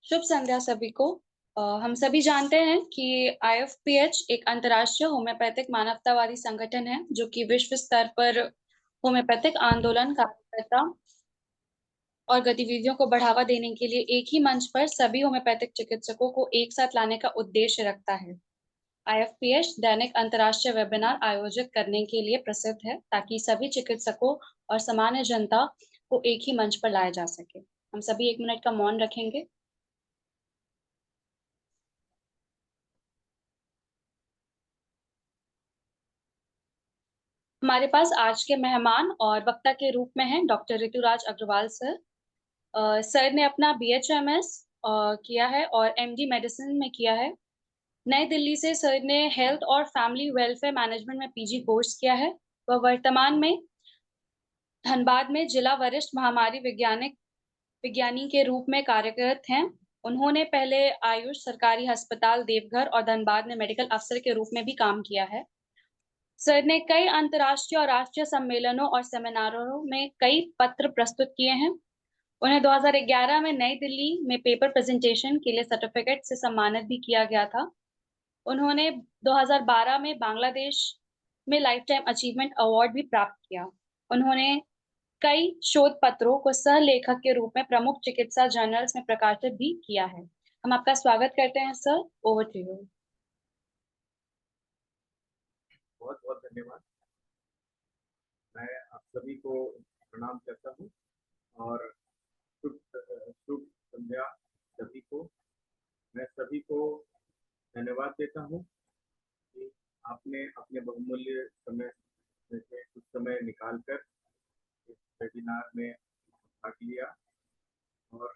शुभ संध्या सभी को। हम सभी जानते हैं कि IFPH एक अंतर्राष्ट्रीय होम्योपैथिक मानवतावादी संगठन है जो कि विश्व स्तर पर होम्योपैथिक आंदोलन कार्यकर्ता और गतिविधियों को बढ़ावा देने के लिए एक ही मंच पर सभी होम्योपैथिक चिकित्सकों को एक साथ लाने का उद्देश्य रखता है। IFPH दैनिक अंतर्राष्ट्रीय वेबिनार आयोजित करने के लिए प्रसिद्ध है ताकि सभी चिकित्सकों और सामान्य जनता को एक ही मंच पर लाया जा सके। हम सभी 1 मिनट का मौन रखेंगे। हमारे पास आज के मेहमान और वक्ता के रूप में हैं doctor Rituraj Agarwal sir. Sir ने अपना BHMS किया है और MD मेडिसिन में किया है। नई दिल्ली से सर ने हेल्थ और फैमिली वेलफेयर मैनेजमेंट में PG कोर्स किया है। वह वर्तमान में धनबाद में जिला वरिष्ठ महामारी विज्ञानी के रूप में कार्यरत हैं। उन्होंने पहले आयुष सरकारी अस्पताल देवघर और धनबाद में मेडिकल अफसर के रूप में भी काम किया है। सर ने कई अंतर्राष्ट्रीय और राष्ट्रीय सम्मेलनों और सेमिनारों में कई पत्र प्रस्तुत किए हैं। उन्हें 2011 में नई दिल्ली में पेपर प्रेजेंटेशन के लिए सर्टिफिकेट से सम्मानित भी किया गया था। उन्होंने 2012 में बांग्लादेश में लाइफ टाइम अचीवमेंट अवार्ड भी प्राप्त किया। उन्होंने कई शोध पत्रों को सह लेखक के रूप में प्रमुख चिकित्सा जर्नल्स में प्रकाशित भी किया है। हम आपका स्वागत करते हैं सर। Over to you. बहुत बहुत धन्यवाद। मैं आप सभी को प्रणाम करता हूँ और शुभ संध्या सभी को। मैं सभी को धन्यवाद देता हूँ कि आपने अपने बहुमूल्य समय में से कुछ समय निकालकर इस वेबिनार में भाग लिया और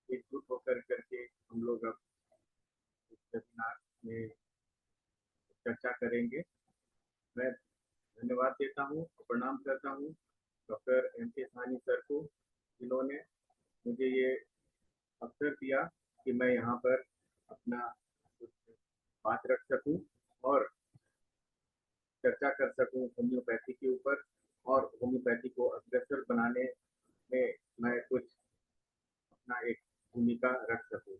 एकजुट होकर करके हम लोग अब इस वेबिनार में चर्चा करेंगे। मैं धन्यवाद देता हूँ और प्रणाम करता हूँ डॉक्टर MK साहनी सर को, जिन्होंने मुझे ये अवसर दिया कि मैं यहाँ पर अपना कुछ बात रख सकूँ और चर्चा कर सकूँ होम्योपैथी के ऊपर और होम्योपैथी को अग्रसर बनाने में मैं कुछ अपना एक भूमिका रख सकूँ।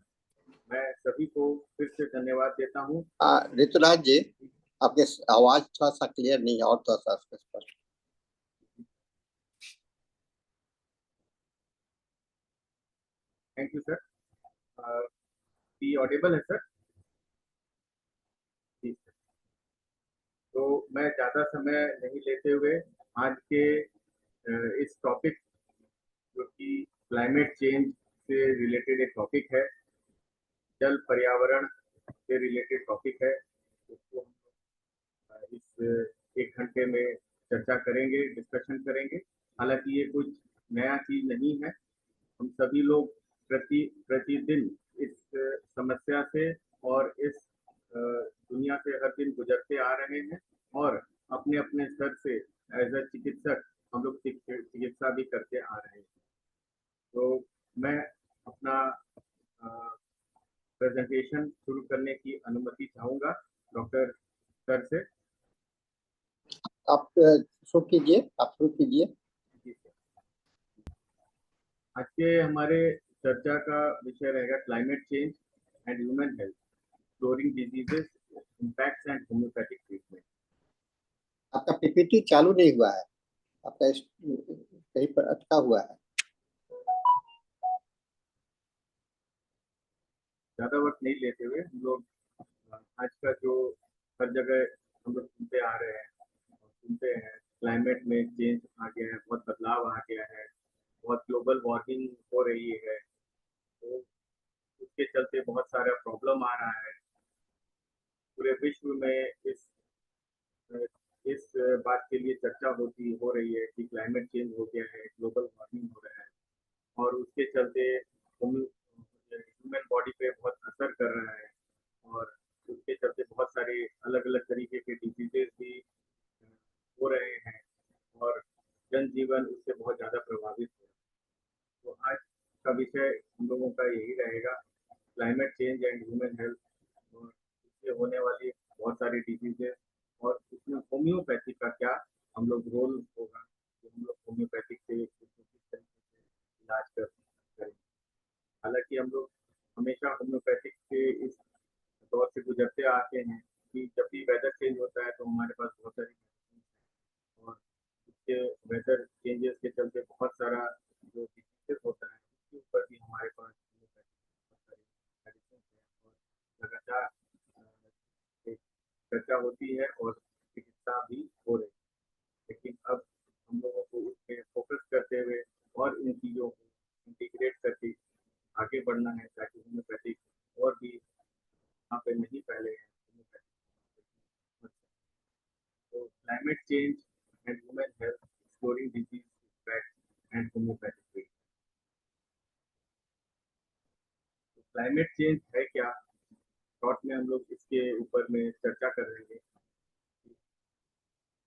मैं सभी को फिर से धन्यवाद देता हूँ। ऋतुराज जी, आपकी आवाज थोड़ा सा क्लियर नहीं है और थोड़ा सा स्पष्ट। Thank you sir. Be audible है सर? ठीक है। तो मैं ज़्यादा समय नहीं लेते हुए आज के इस टॉपिक जो कि क्लाइमेट चेंज से रिलेटेड एक टॉपिक है, जल पर्यावरण से रिलेटेड टॉपिक है, उसको हम इस 1 घंटे में चर्चा करेंगे, डिस्कशन करेंगे। हालांकि ये कुछ नया चीज नहीं है। हम सभी लोग प्रतिदिन इस समस्या से और इस दुनिया से हर दिन गुजरते आ रहे हैं और अपने अपने स्तर से एज अ चिकित्सक हम लोग चिकित्सा भी करते आ रहे हैं। तो मैं अपना प्रेजेंटेशन शुरू करने की अनुमति चाहूँगा डॉक्टर सर से। आप शुरू कीजिए, आप शुरू कीजिए। आज के हमारे चर्चा का विषय रहेगा climate change and human health, exploring diseases, impacts and homeopathic treatment. आपका PPT चालू नहीं हुआ है, आपका कहीं पर अटका हुआ है। ज़्यादा वक्त नहीं लेते हुए हम लोग आज का जो हर जगह हम लोग सुनते हैं क्लाइमेट में चेंज आ गया है, बहुत बदलाव आ गया है, बहुत ग्लोबल वार्मिंग हो रही है, तो उसके चलते बहुत सारा प्रॉब्लम आ रहा है पूरे विश्व में। इस बात के लिए चर्चा हो रही है कि क्लाइमेट चेंज हो गया है, ग्लोबल वार्मिंग हो रहा है और उसके चलते ह्यूमन बॉडी पे बहुत असर कर रहा है और उसके चलते बहुत सारे अलग अलग तरीके के डिजीजेस भी हो रहे हैं और जनजीवन उससे बहुत ज़्यादा प्रभावित हो रहा है। तो आज का विषय हम लोगों का यही रहेगा, climate change and human health, और इससे होने वाली बहुत सारी डिजीजेस और इसमें होम्योपैथी का क्या हम लोग रोल होगा कि हम लोग होम्योपैथिक से किस तरीके से इलाज कर सकते हैं। हालांकि हम लोग हमेशा होम्योपैथिक के इस दौर से गुजरते आते हैं कि जब भी वेदर चेंज होता है तो हमारे पास बहुत सारी medicines हैं और इसके वेदर चेंजेस के चलते बहुत सारा जो डिसीजेस होता है उसके ऊपर भी हमारे पास homeopathic बहुत सारी medicines हैं और लगातार एक चर्चा होती है और चिकित्सा भी हो रही है। लेकिन अब हम लोगों को उसमें फोकस करते हुए और इन चीज़ों को इंटीग्रेट करके आगे बढ़ना है ताकि होम्योपैथिक और भी यहाँ पे नहीं फैले हैं होम्योपैथिक। तो climate change and human health exploring disease effect and homeopathic treatment. Climate change है क्या, शॉर्ट में हम लोग इसके ऊपर में चर्चा कर रहे हैं।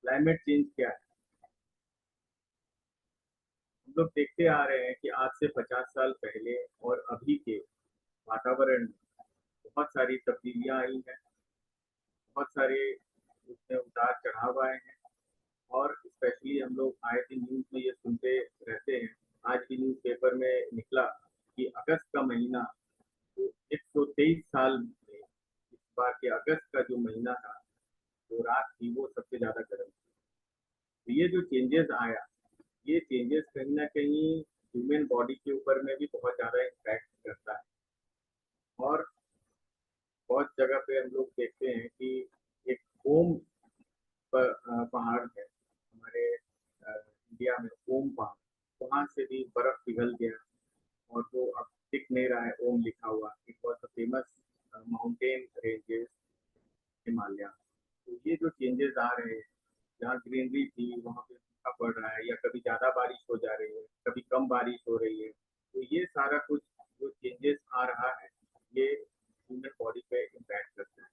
क्लाइमेट चेंज क्या है? हम लोग देखते आ रहे हैं कि आज से 50 साल पहले और अभी के वातावरण में बहुत सारी तब्दीलियां आई हैं, बहुत सारे उसमें उतार चढ़ाव आए हैं और स्पेशली हम लोग आए दिन न्यूज में ये सुनते रहते हैं। आज भी न्यूज़पेपर में निकला कि अगस्त का महीना, तो 123 साल में इस बार के अगस्त का जो महीना था, जो रात थी वो सबसे ज्यादा गर्म थी। तो ये जो चेंजेस आया, ये चेंजेस कहीं ना कहीं ह्यूमन बॉडी के ऊपर में भी बहुत ज्यादा इम्पैक्ट करता है और बहुत जगह पे हम लोग देखते हैं कि एक ओम पहाड़ है हमारे इंडिया में, ओम पहाड़, वहाँ से भी बर्फ पिघल गया और वो अब दिख नहीं रहा है ओम लिखा हुआ। It was the famous mountain ranges Himalaya. तो ये जो चेंजेस आ रहे हैं, जहाँ ग्रीनरी थी वहाँ पे सूखा पड़ रहा है या कभी ज़्यादा बारिश हो जा रही है, कभी कम बारिश हो रही है। तो ये सारा कुछ जो चेंजेस आ रहा है ये ह्यूमन बॉडी पे इम्पैक्ट करता है।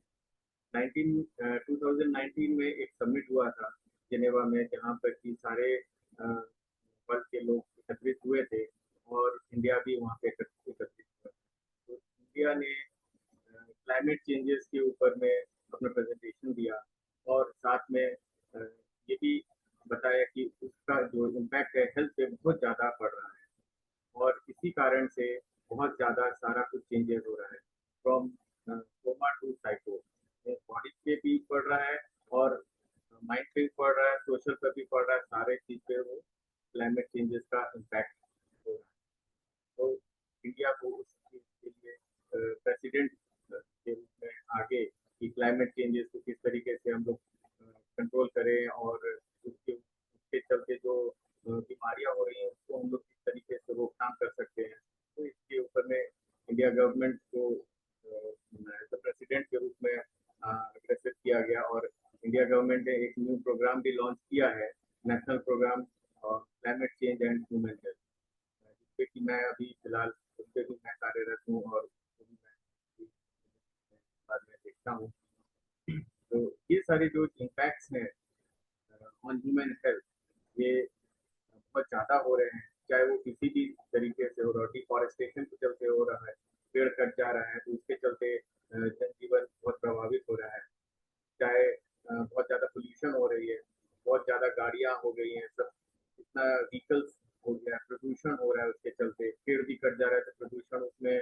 2019 में एक समिट हुआ था जिनेवा में, जहाँ पर कि सारे वर्ल्ड के लोग एकत्रित हुए थे और इंडिया भी वहाँ पे एकत्रित हुआ। तो इंडिया ने क्लाइमेट चेंजेस के ऊपर में अपना प्रेजेंटेशन दिया और साथ में ये भी बताया कि उसका जो इम्पैक्ट है हेल्थ पे बहुत ज़्यादा पड़ रहा है और इसी कारण से बहुत ज़्यादा सारा कुछ चेंजेस हो रहा है, from comma two psycho. Body पे भी पड़ रहा है और माइंड पे भी पड़ रहा है, सोशल पे भी पड़ रहा है, सारे चीज़ पे वो क्लाइमेट चेंजेस का इम्पैक्ट हो रहा है। तो इंडिया को उस चीज़ के लिए प्रेसिडेंट के रूप में आगे कि क्लाइमेट चेंजेस को किस तरीके से हम लोग कंट्रोल करें और उसके चलते जो बीमारियां हो रही हैं उसको हम लोग किस तरीके से रोकथाम कर सकते हैं। तो इसके ऊपर में इंडिया गवर्नमेंट को प्रेसिडेंट के रूप में अग्रेसित किया गया और इंडिया गवर्नमेंट ने एक न्यू प्रोग्राम भी लॉन्च किया है, national program climate change and human health, जिसपे कि मैं अभी फिलहाल उस पर भी मैं कार्यरत हूँ और उसको भी मैं बाद में देखता हूँ। तो ये सारे जो इम्पैक्ट्स हैं ऑन ह्यूमन हेल्थ, ये बहुत ज़्यादा हो रहे हैं, चाहे वो किसी भी तरीके से हो रहा है। डिफॉरेस्टेशन के चलते हो रहा है, पेड़ कट जा रहा है तो उसके चलते जनजीवन बहुत प्रभावित हो रहा है, चाहे बहुत ज़्यादा पोल्यूशन हो रही है, बहुत ज़्यादा गाड़ियाँ हो गई हैं, सब इतना व्हीकल्स हो गया, प्रदूषण हो रहा है, उसके चलते पेड़ भी कट जा रहा है तो प्रदूषण उसमें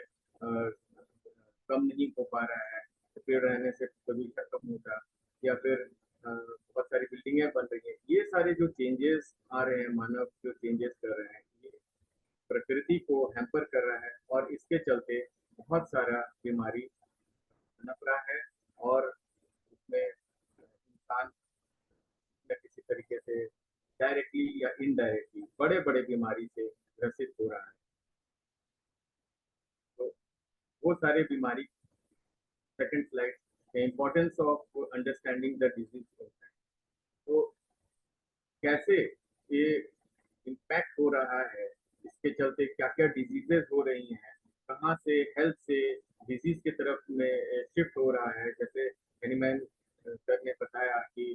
कम नहीं हो पा रहा है। तो पेड़ रहने से प्रदूषण कम होगा या फिर बहुत सारी बिल्डिंगें बन रही हैं। ये सारे जो चेंजेस आ रहे हैं, मानव जो चेंजेस कर रहे हैं, ये प्रकृति को हैम्पर कर रहा है और इसके चलते बहुत सारा बीमारी पनप रहा है और उसमें इंसान किसी तरीके से डायरेक्टली या इनडायरेक्टली बड़े बड़े बीमारी से ग्रसित हो रहा है। तो वो सारे बीमारी, second slide, the importance of understanding the disease impact. तो कैसे ये इम्पैक्ट हो रहा है, इसके चलते क्या क्या डिजीजेस हो रही हैं, कहाँ से हेल्थ से डिजीज की तरफ में शिफ्ट हो रहा है। जैसे एनिमैन सर ने बताया कि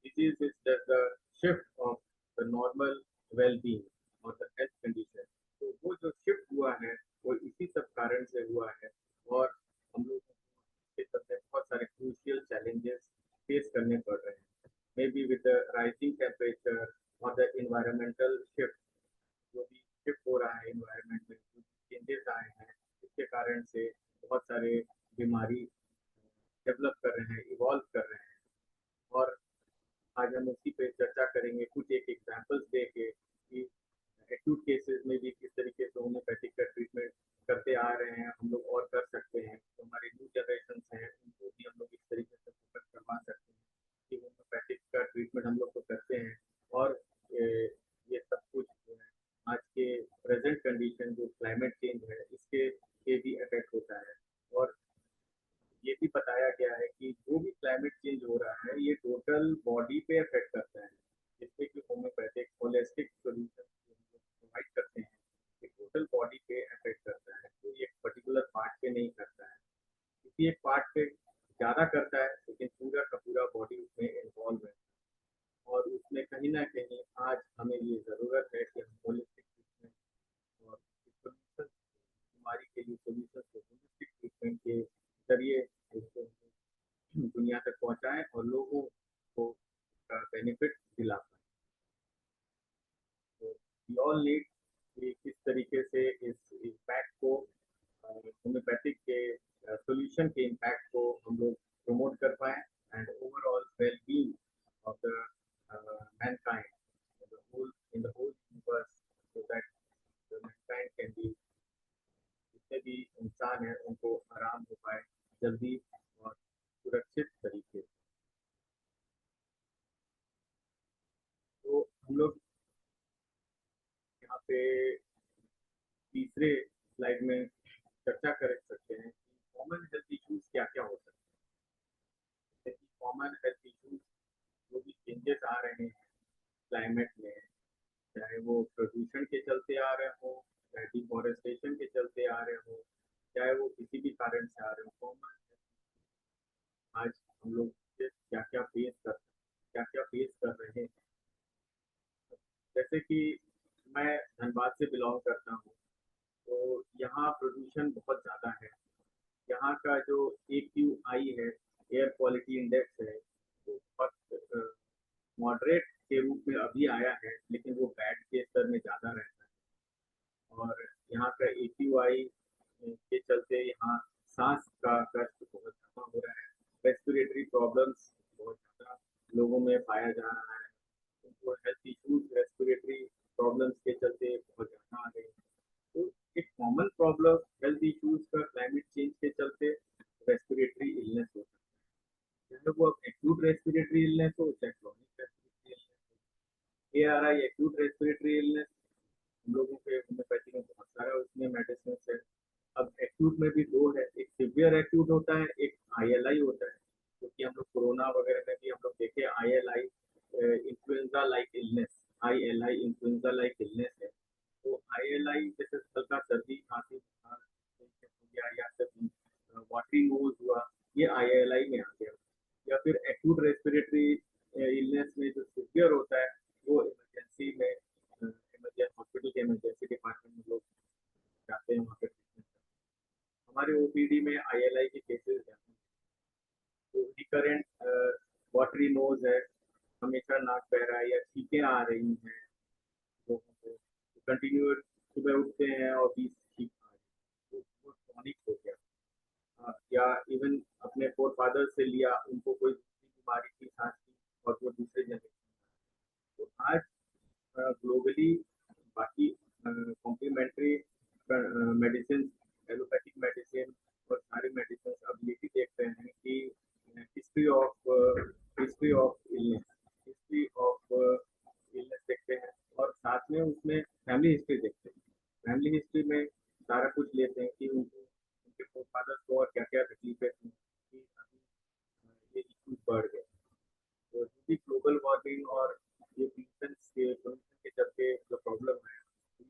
disease is the shift of the normal well being और द हेल्थ कंडीशन। तो वो जो शिफ्ट हुआ है वो इसी सब कारण से हुआ है और हम लोग के चलते बहुत सारे क्रूशियल चैलेंजेस फेस करने पड़ रहे हैं। maybe with the rising temperature or the environmental shift, जो भी शिफ्ट हो रहा है, environment में जो चेंजेस आए हैं कारण से बहुत सारे बीमारी डेवलप कर रहे हैं, इवॉल्व कर रहे हैं। और आज हम उसी पे चर्चा करेंगे, कुछ एक एग्जांपल्स देके कि एक्यूट केसेस में भी किस तरीके से होम्योपैथिक का ट्रीटमेंट करते आ रहे हैं हम लोग और कर सकते हैं। तो हमारे न्यू जनरेशन हैं उनको भी हम लोग इस तरीके से फोकस करवा सकते हैं कि होम्योपैथिक का ट्रीटमेंट हम लोग तो करते हैं और ये सब कुछ जो है आज के प्रेजेंट कंडीशन जो क्लाइमेट चेंज है इसके भी इफेक्ट होता है। और ये भी बताया गया है कि जो भी क्लाइमेट चेंज हो रहा है ये टोटल बॉडी पे इफेक्ट करता है, जिससे कि होम्योपैथिक होलिस्टिक सोल्यूशन प्रोवाइड करते हैं ये टोटल बॉडी पे इफेक्ट करता है। तो ये एक पर्टिकुलर पार्ट पे नहीं करता है, किसी एक पार्ट पे ज़्यादा करता है लेकिन पूरा का पूरा बॉडी उसमें इन्वॉल्व है। और उसमें कहीं ना कहीं आज हमें ये ज़रूरत है कि हम होलिस्टिक ट्रीटमेंट और सोल्यूशन बीमारी के लिए सोल्यूशन को होलिस्टिक ट्रीटमेंट के जरिए उसको दुनिया तक पहुंचाएं और लोगों को बेनिफिट दिला पाए। तो वी ऑल नीड कि किस तरीके से इस इम्पैक्ट को होम्योपैथिक के सॉल्यूशन के इम्पैक्ट को हम लोग प्रमोट कर पाए and overall well being of the mankind in the whole universe so that the mankind can be, जितने भी इंसान हैं उनको आराम हो पाए जल्दी और सुरक्षित तरीके। तो हम लोग यहाँ पे तीसरे स्लाइड में चर्चा कर सकते हैं कि कॉमन हेल्थ इश्यूज क्या क्या हो सकते हैं। जैसे कि कॉमन हेल्थ इश्यूज जो भी चेंजेस आ रहे हैं क्लाइमेट में, चाहे वो प्रदूषण के चलते आ रहे हो, चाहे डिफॉरेस्टेशन के चलते आ रहे हो, चाहे वो किसी भी कारण से आ रहे हो, कॉमन आज हम लोग क्या क्या फेस कर रहे हैं। जैसे कि मैं धनबाद से बिलोंग करता हूँ, तो यहाँ प्रदूषण बहुत ज़्यादा है। यहाँ का जो AQI है, एयर क्वालिटी इंडेक्स है, वो बहुत मॉडरेट के रूप में अभी आया है, लेकिन वो बैड के स्तर में ज़्यादा रहता है। और यहाँ का AQI के चलते यहाँ सांस का कष्ट बहुत ज़्यादा हो रहा है, रेस्पिरेटरी प्रॉब्लम्स बहुत ज़्यादा लोगों में पाया जा रहा है। उनको हेल्थ इश्यूज रेस्पिरेटरी प्रॉब्लम्स के चलते बहुत ज़्यादा आ गए। तो एक कॉमन प्रॉब्लम हेल्थ इश्यूज का क्लाइमेट चेंज के चलते रेस्पिरेटरी इलनेस होता है, चाहे वो एक्यूट रेस्पिरेटरी इलनेस हो चाहे क्रॉनिक रेस्पिरेटरी इलनेस हो। ARI एक्यूट रेस्पिरेटरी इलनेस हम लोगों के होम्योपैथी में बहुत सारा उसमें मेडिसिन है। अब एक्यूट में भी दो है, एक सिवियर एक्यूट होता है, एक ILI होता है, क्योंकि हम लोग कोरोना वगैरह में भी हम लोग देखे ILI influenza like illness, ILI influenza like illness है। तो ILI जैसे हल्का सर्दी खांसी बुखार हो गया या फिर वाटरी नोज हुआ, ये ILI में आ गया। या फिर एक्यूट रेस्पिरेटरी इलनेस में जो सिवियर होता है वो इमरजेंसी में हॉस्पिटल के इमरजेंसी डिपार्टमेंट में लोग जाते हैं वहाँ पे ट्रीटमेंट। हमारे OPD में ILI के केसेस जाते हैं। तो रिकरेंट वाटरी नोज है, हमेशा नाक बह रहा है या छींकें आ रही हैं लोगों को, कंटिन्यू सुबह उठते हैं और 20 छींक आ रही है, तो क्रॉनिक हो गया। या इवन अपने फोर फादर से लिया, उनको कोई बीमारी थी सांस की और वो दूसरे जनरेशन। तो आज ग्लोबली बाकी कॉम्प्लीमेंट्री मेडिसिन, एलोपैथिक मेडिसिन और सारी मेडिसिन अब ये भी देख रहे हैं कि history of illness, history of illness देखते हैं और साथ में उसमें फैमिली हिस्ट्री देखते हैं। फैमिली हिस्ट्री में सारा कुछ लेते हैं कि उनको उनके फादर को और क्या क्या तकलीफें थी कि अभी ये इश्यूज बढ़ गए। तो ग्लोबल वार्मिंग और ये पोल्यूशन के चलते जो प्रॉब्लम है,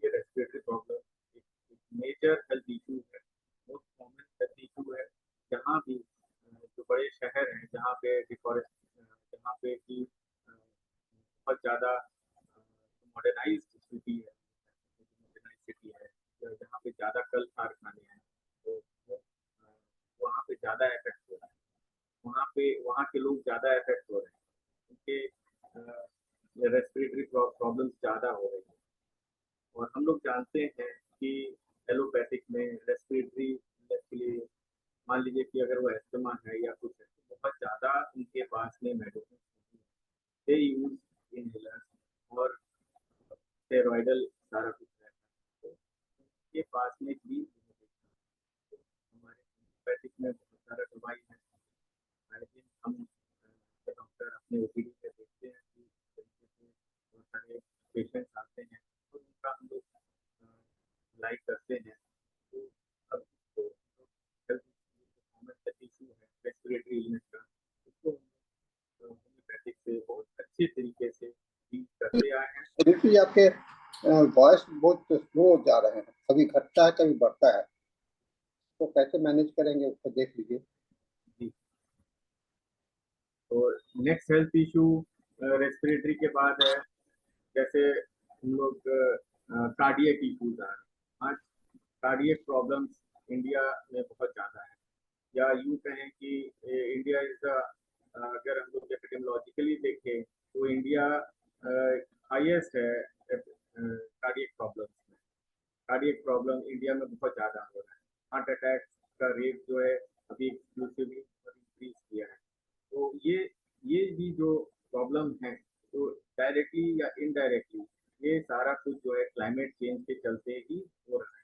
ये रेस्पिरेटरी प्रॉब्लम एक मेजर हेल्थ इशू है, मोस्ट कॉमन हेल्थ इशू है। जहाँ भी जो बड़े शहर हैं जहाँ पे जहाँ पे कि बहुत ज़्यादा मॉडर्नाइज्ड सिटी है, मॉडर्नाइज्ड सिटी है, जहाँ पे ज़्यादा कल कारखाने हैं, तो वहाँ पे ज़्यादा इफेक्ट हो रहा है, वहाँ के लोग ज़्यादा इफेक्ट हो रहे हैं, उनके रेस्पिरेटरी प्रॉब्लम्स ज़्यादा हो रही है। और हम लोग जानते हैं कि एलोपैथिक में रेस्पिरेटरी मान लीजिए कि अगर वो एस्थमा है या कुछ है, तो बहुत ज़्यादा उनके पास में मेडिसिन दे यूज इनहेलर्स और स्टेरॉइडल सारा कुछ रहता है। तो उनके पास में भी हमारे होम्योपैथिक में बहुत सारा दवाई है। आई थिंक हम डॉक्टर अपने ओपीडी में देखते हैं कि इस तरीके से बहुत सारे पेशेंट्स आते हैं तो उनका हम लोग लाइक करते हैं। तो अब जो हेल्थ कॉमन इशू है रेस्पिरेटरी इलनेस का, उसको होम्योपैथिक से बहुत अच्छे तरीके से डील करते आए हैं। बिल्कुल, आपके वॉइस बहुत स्लो जा रहे हैं, कभी घटता है कभी बढ़ता है, तो कैसे मैनेज करेंगे उसको देख लीजिए। जी, तो नेक्स्ट हेल्थ इशू रेस्पिरेटरी के बाद है, जैसे हम लोग कार्डियक इशूज आ रहे हैं। आज कार्डियक प्रॉब्लम्स इंडिया में बहुत ज़्यादा है, या यूँ कहें कि इंडिया इज अगर हम लोग एपिडेमियोलॉजिकली देखें तो इंडिया हाईएस्ट है कार्डियक प्रॉब्लम्स में। कार्डियक प्रॉब्लम इंडिया में बहुत ज़्यादा हो रहा है। हार्ट अटैक का रेट जो है अभी एक्सक्लूसिवली इंक्रीज किया है। तो ये भी जो प्रॉब्लम है तो डायरेक्टली या इनडायरेक्टली ये सारा कुछ जो है क्लाइमेट चेंज के चलते ही हो रहा है।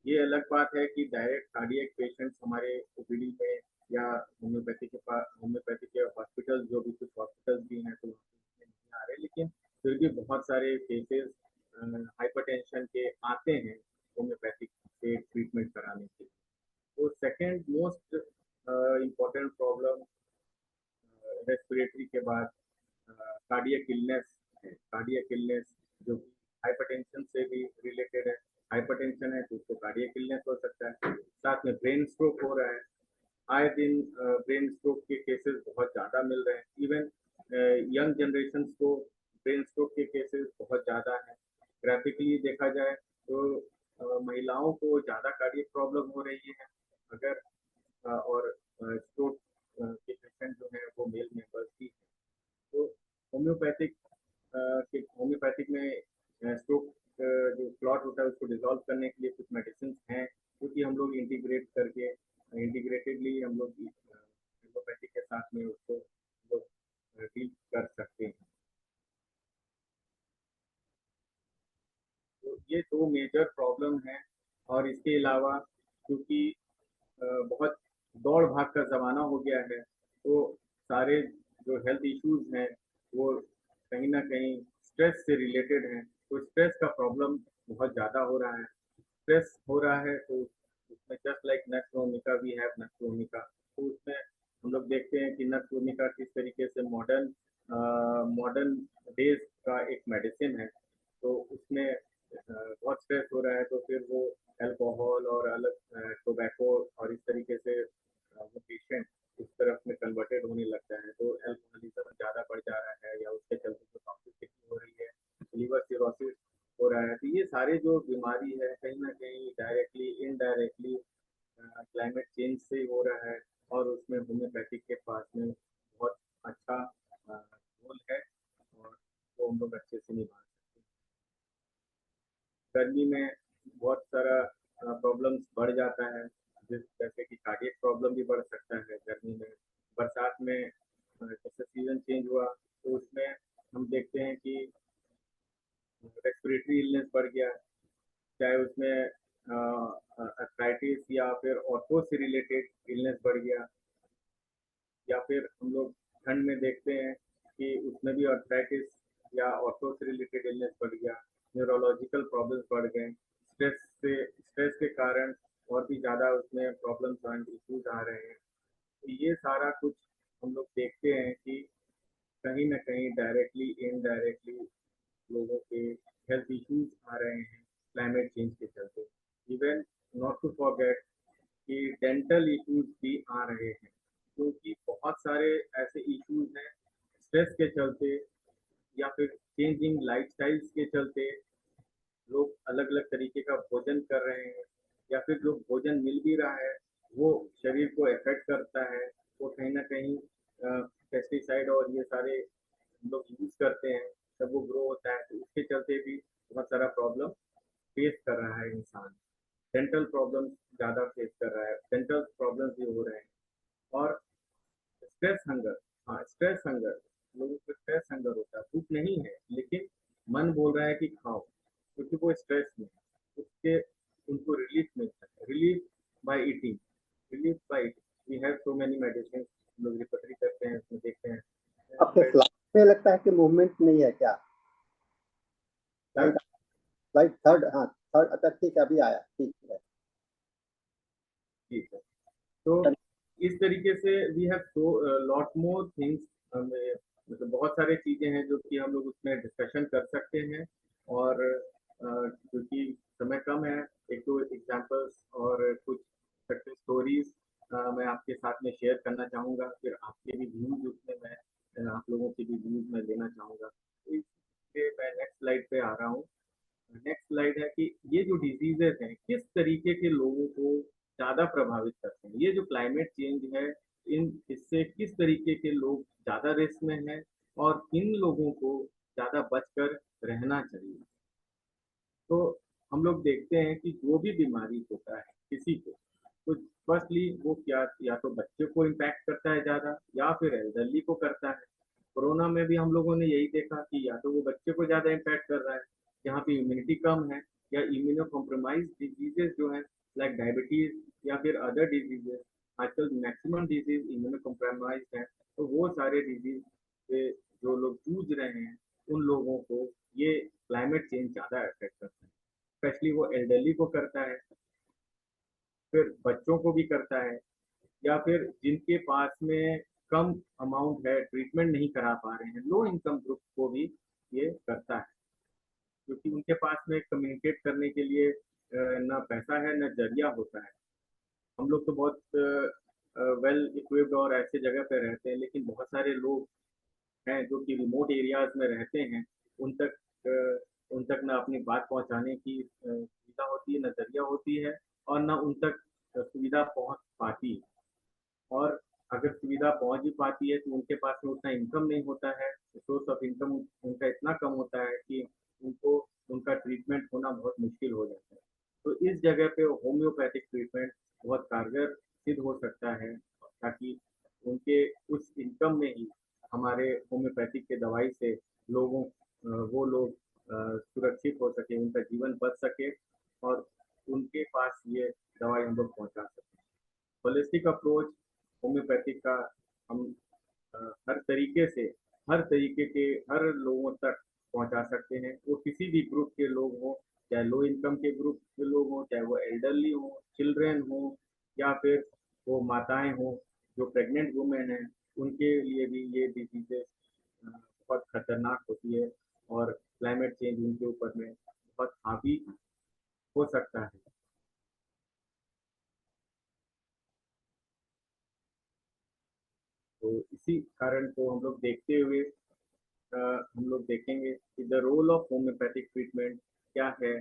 ये अलग बात है कि डायरेक्ट कार्डियक पेशेंट्स हमारे ओपीडी में या होम्योपैथी के पास, होम्योपैथी के हॉस्पिटल, जो भी कुछ हॉस्पिटल्स भी हैं तो नहीं आ रहे, लेकिन फिर भी बहुत सारे केसेस हाइपरटेंशन के आते हैं होम्योपैथिक से ट्रीटमेंट कराने के लिए। तो second most important problem respiratory के बाद कार्डियक इलनेस है। कार्डियक इलनेस जो कि हाइपरटेंशन से भी रिलेटेड है। हाइपरटेंशन है तो उसको कार्डियक इलनेस हो सकता है। साथ में ब्रेन स्ट्रोक हो रहा है। आए दिन ब्रेन स्ट्रोक के केसेस बहुत ज़्यादा मिल रहे हैं। इवन यंग जनरेशन को ब्रेन स्ट्रोक के केसेस बहुत ज़्यादा हैं। ग्राफिकली देखा जाए तो महिलाओं को ज़्यादा कार्डियक प्रॉब्लम हो रही है अगर और स्ट्रोक के पेशेंट जो है वो मेल मेंबर्स भी हैं। तो होम्योपैथिक में स्ट्रोक जो क्लॉट होता है उसको डिसॉल्व करने के लिए कुछ मेडिसिन हैं, क्योंकि हम लोग इंटीग्रेटेडली हम लोग होम्योपैथिक के साथ में उसको डील कर सकते हैं। तो ये दो मेजर प्रॉब्लम हैं। और इसके अलावा क्योंकि बहुत दौड़ भाग का ज़माना हो गया है तो सारे जो हेल्थ इश्यूज हैं वो कहीं ना कहीं स्ट्रेस से रिलेटेड हैं। तो स्ट्रेस का प्रॉब्लम बहुत ज़्यादा हो रहा है। स्ट्रेस हो रहा है तो उसमें just like nux vomica we have nux vomica, तो उसमें हम लोग देखते हैं कि नक्स वोमिका किस तरीके से मॉडर्न डेज का एक मेडिसिन है। तो उसमें बहुत स्ट्रेस हो रहा है तो फिर वो अल्कोहल और अलग टोबैको और इस तरीके से वो पेशेंट उस तरफ में कन्वर्टेड होने लगता है। तो अल्कोहलिज्म ज़्यादा बढ़ जा रहा है या उसके चलते जो टॉक्सिसिटी हो रही है, लीवर सिरोसिस हो रहा है। तो ये सारे जो बीमारी है कहीं ना कहीं डायरेक्टली इनडायरेक्टली क्लाइमेट चेंज से हो रहा है और उसमें होम्योपैथिक के पास में बहुत अच्छा रोल है और वो हम लोग अच्छे से निभा सकते हैं। गर्मी में बहुत सारा प्रॉब्लम्स बढ़ जाता है, जैसे कि कार्डियक प्रॉब्लम भी बढ़ सकता है गर्मी में। बरसात में जैसे सीजन चेंज हुआ तो उसमें हम देखते हैं कि रेस्पिरेटरी इलनेस बढ़ गया, चाहे उसमें अर्थराइटिस या फिर ऑर्थो से रिलेटेड इलनेस बढ़ गया, या फिर हम लोग ठंड में देखते हैं कि उसमें भी अर्थराइटिस या ऑर्थो से रिलेटेड इलनेस बढ़ गया, न्यूरोलॉजिकल प्रॉब्लम्स बढ़ गए, स्ट्रेस के कारण और भी ज़्यादा उसमें प्रॉब्लम्स एंड इश्यूज आ रहे हैं। तो ये सारा कुछ हम लोग देखते हैं कि कहीं ना कहीं डायरेक्टली इनडायरेक्टली लोगों के हेल्थ इश्यूज आ रहे हैं क्लाइमेट चेंज के चलते। इवन नॉट टू फॉरगेट कि डेंटल इश्यूज भी आ रहे हैं, क्योंकि बहुत सारे ऐसे इश्यूज हैं स्ट्रेस के चलते या फिर चेंजिंग लाइफस्टाइल्स के चलते। लोग अलग अलग तरीके का भोजन कर रहे हैं या फिर जो भोजन मिल भी रहा है वो शरीर को इफेक्ट करता है। वो कहीं ना कहीं पेस्टिसाइड और ये सारे हम लोग यूज करते हैं तब वो ग्रो होता है, तो उसके चलते भी बहुत सारा प्रॉब्लम फेस कर रहा है इंसान। डेंटल प्रॉब्लम्स ज़्यादा फेस कर रहा है, डेंटल प्रॉब्लम्स भी हो रहे हैं। और स्ट्रेस हंगर, हाँ स्ट्रेस हंगर, लोगों को स्ट्रेस हंगर होता है, भूख नहीं है लेकिन मन बोल रहा है कि खाओ, क्योंकि वो स्ट्रेस में है, उसके उनको रिलीफ मिलता है, relief by eating, relief by eating. We have so many medicine, लोग रिकवरी करते हैं, उसमें देखते हैं। आपके फ्लाइट में लगता है कि मूवमेंट नहीं है क्या? फ्लाइट थर्ड, हाँ थर्ड, अच्छा ठीक है, अभी आया, ठीक है। ठीक है, तो इस तरीके से we have so lot more things, हमें मतलब बहुत सारे चीज़ें हैं जो कि हम लोग उसमें डिस्कशन कर सकते हैं। और क्योंकि समय कम है, एक दो एग्जांपल्स और कुछ सक्सेस स्टोरीज मैं आपके साथ में शेयर करना चाहूँगा, फिर आपके भी व्यूज़ उसमें मैं आप लोगों के भी व्यूज़ मैं लेना चाहूँगा। तो इसलिए मैं नेक्स्ट स्लाइड पे आ रहा हूँ। नेक्स्ट स्लाइड है कि ये जो डिजीजेस हैं किस तरीके के लोगों को ज़्यादा प्रभावित करते हैं। ये जो क्लाइमेट चेंज है, इन इससे किस तरीके के लोग ज़्यादा रिस्क में हैं और किन लोगों को ज़्यादा बचकर रहना चाहिए। तो हम लोग देखते हैं कि जो भी बीमारी होता है किसी को, तो फर्स्टली वो क्या, या तो बच्चे को इम्पैक्ट करता है ज़्यादा या फिर एल्डरली को करता है। कोरोना में भी हम लोगों ने यही देखा कि या तो वो बच्चे को ज़्यादा इम्पैक्ट कर रहा है जहाँ पे इम्यूनिटी कम है, या इम्यूनो कॉम्प्रोमाइज डिजीजेस जो है लाइक डायबिटीज या फिर अदर डिजीजेस, आजकल मैक्सिमम डिजीज इम्यूनो कॉम्प्रोमाइज है। तो वो सारे डिजीज से जो लोग जूझ रहे हैं उन लोगों को ये क्लाइमेट चेंज ज़्यादा अफेक्ट करता है। स्पेशली वो एल्डरली को करता है, फिर बच्चों को भी करता है, या फिर जिनके पास में कम अमाउंट है, ट्रीटमेंट नहीं करा पा रहे हैं, लो इनकम ग्रुप को भी ये करता है, क्योंकि उनके पास में कम्युनिकेट करने के लिए ना पैसा है ना जरिया होता है। हम लोग तो बहुत वेल इक्विप्ड और ऐसे जगह पे रहते हैं, लेकिन बहुत सारे लोग हैं जो कि रिमोट एरियाज में रहते हैं, उन तक उन तक ना अपनी बात पहुंचाने की सुविधा होती है, ना जरिया होती है, और ना उन तक सुविधा पहुंच पाती है। और अगर सुविधा पहुंच भी पाती है तो उनके पास में उतना इनकम नहीं होता है, सोर्स ऑफ इनकम उनका इतना कम होता है कि उनको उनका ट्रीटमेंट होना बहुत मुश्किल हो जाता है। तो इस जगह पे होम्योपैथिक ट्रीटमेंट बहुत कारगर सिद्ध हो सकता है, ताकि उनके उस इनकम में ही हमारे होम्योपैथिक के दवाई से लोगों वो लोग सुरक्षित हो सके, उनका जीवन बच सके, और उनके पास ये दवाई हम लोग पहुँचा सकें। होलिस्टिक अप्रोच होम्योपैथिक का हम हर तरीके से, हर तरीके के हर लोगों तक पहुंचा सकते हैं। वो किसी भी ग्रुप के लोग हों, चाहे लो इनकम के ग्रुप के लोग हों, चाहे वो एल्डरली हों, चिल्ड्रेन हों, या फिर वो माताएं हों जो प्रेग्नेंट वुमेन हैं, उनके लिए भी ये डिजीजेस बहुत खतरनाक होती है, और क्लाइमेट चेंज उनके ऊपर में बहुत हावी हो सकता है। तो इसी कारण को हम लोग देखते हुए हम लोग देखेंगे कि the role of homoeopathic treatment क्या है।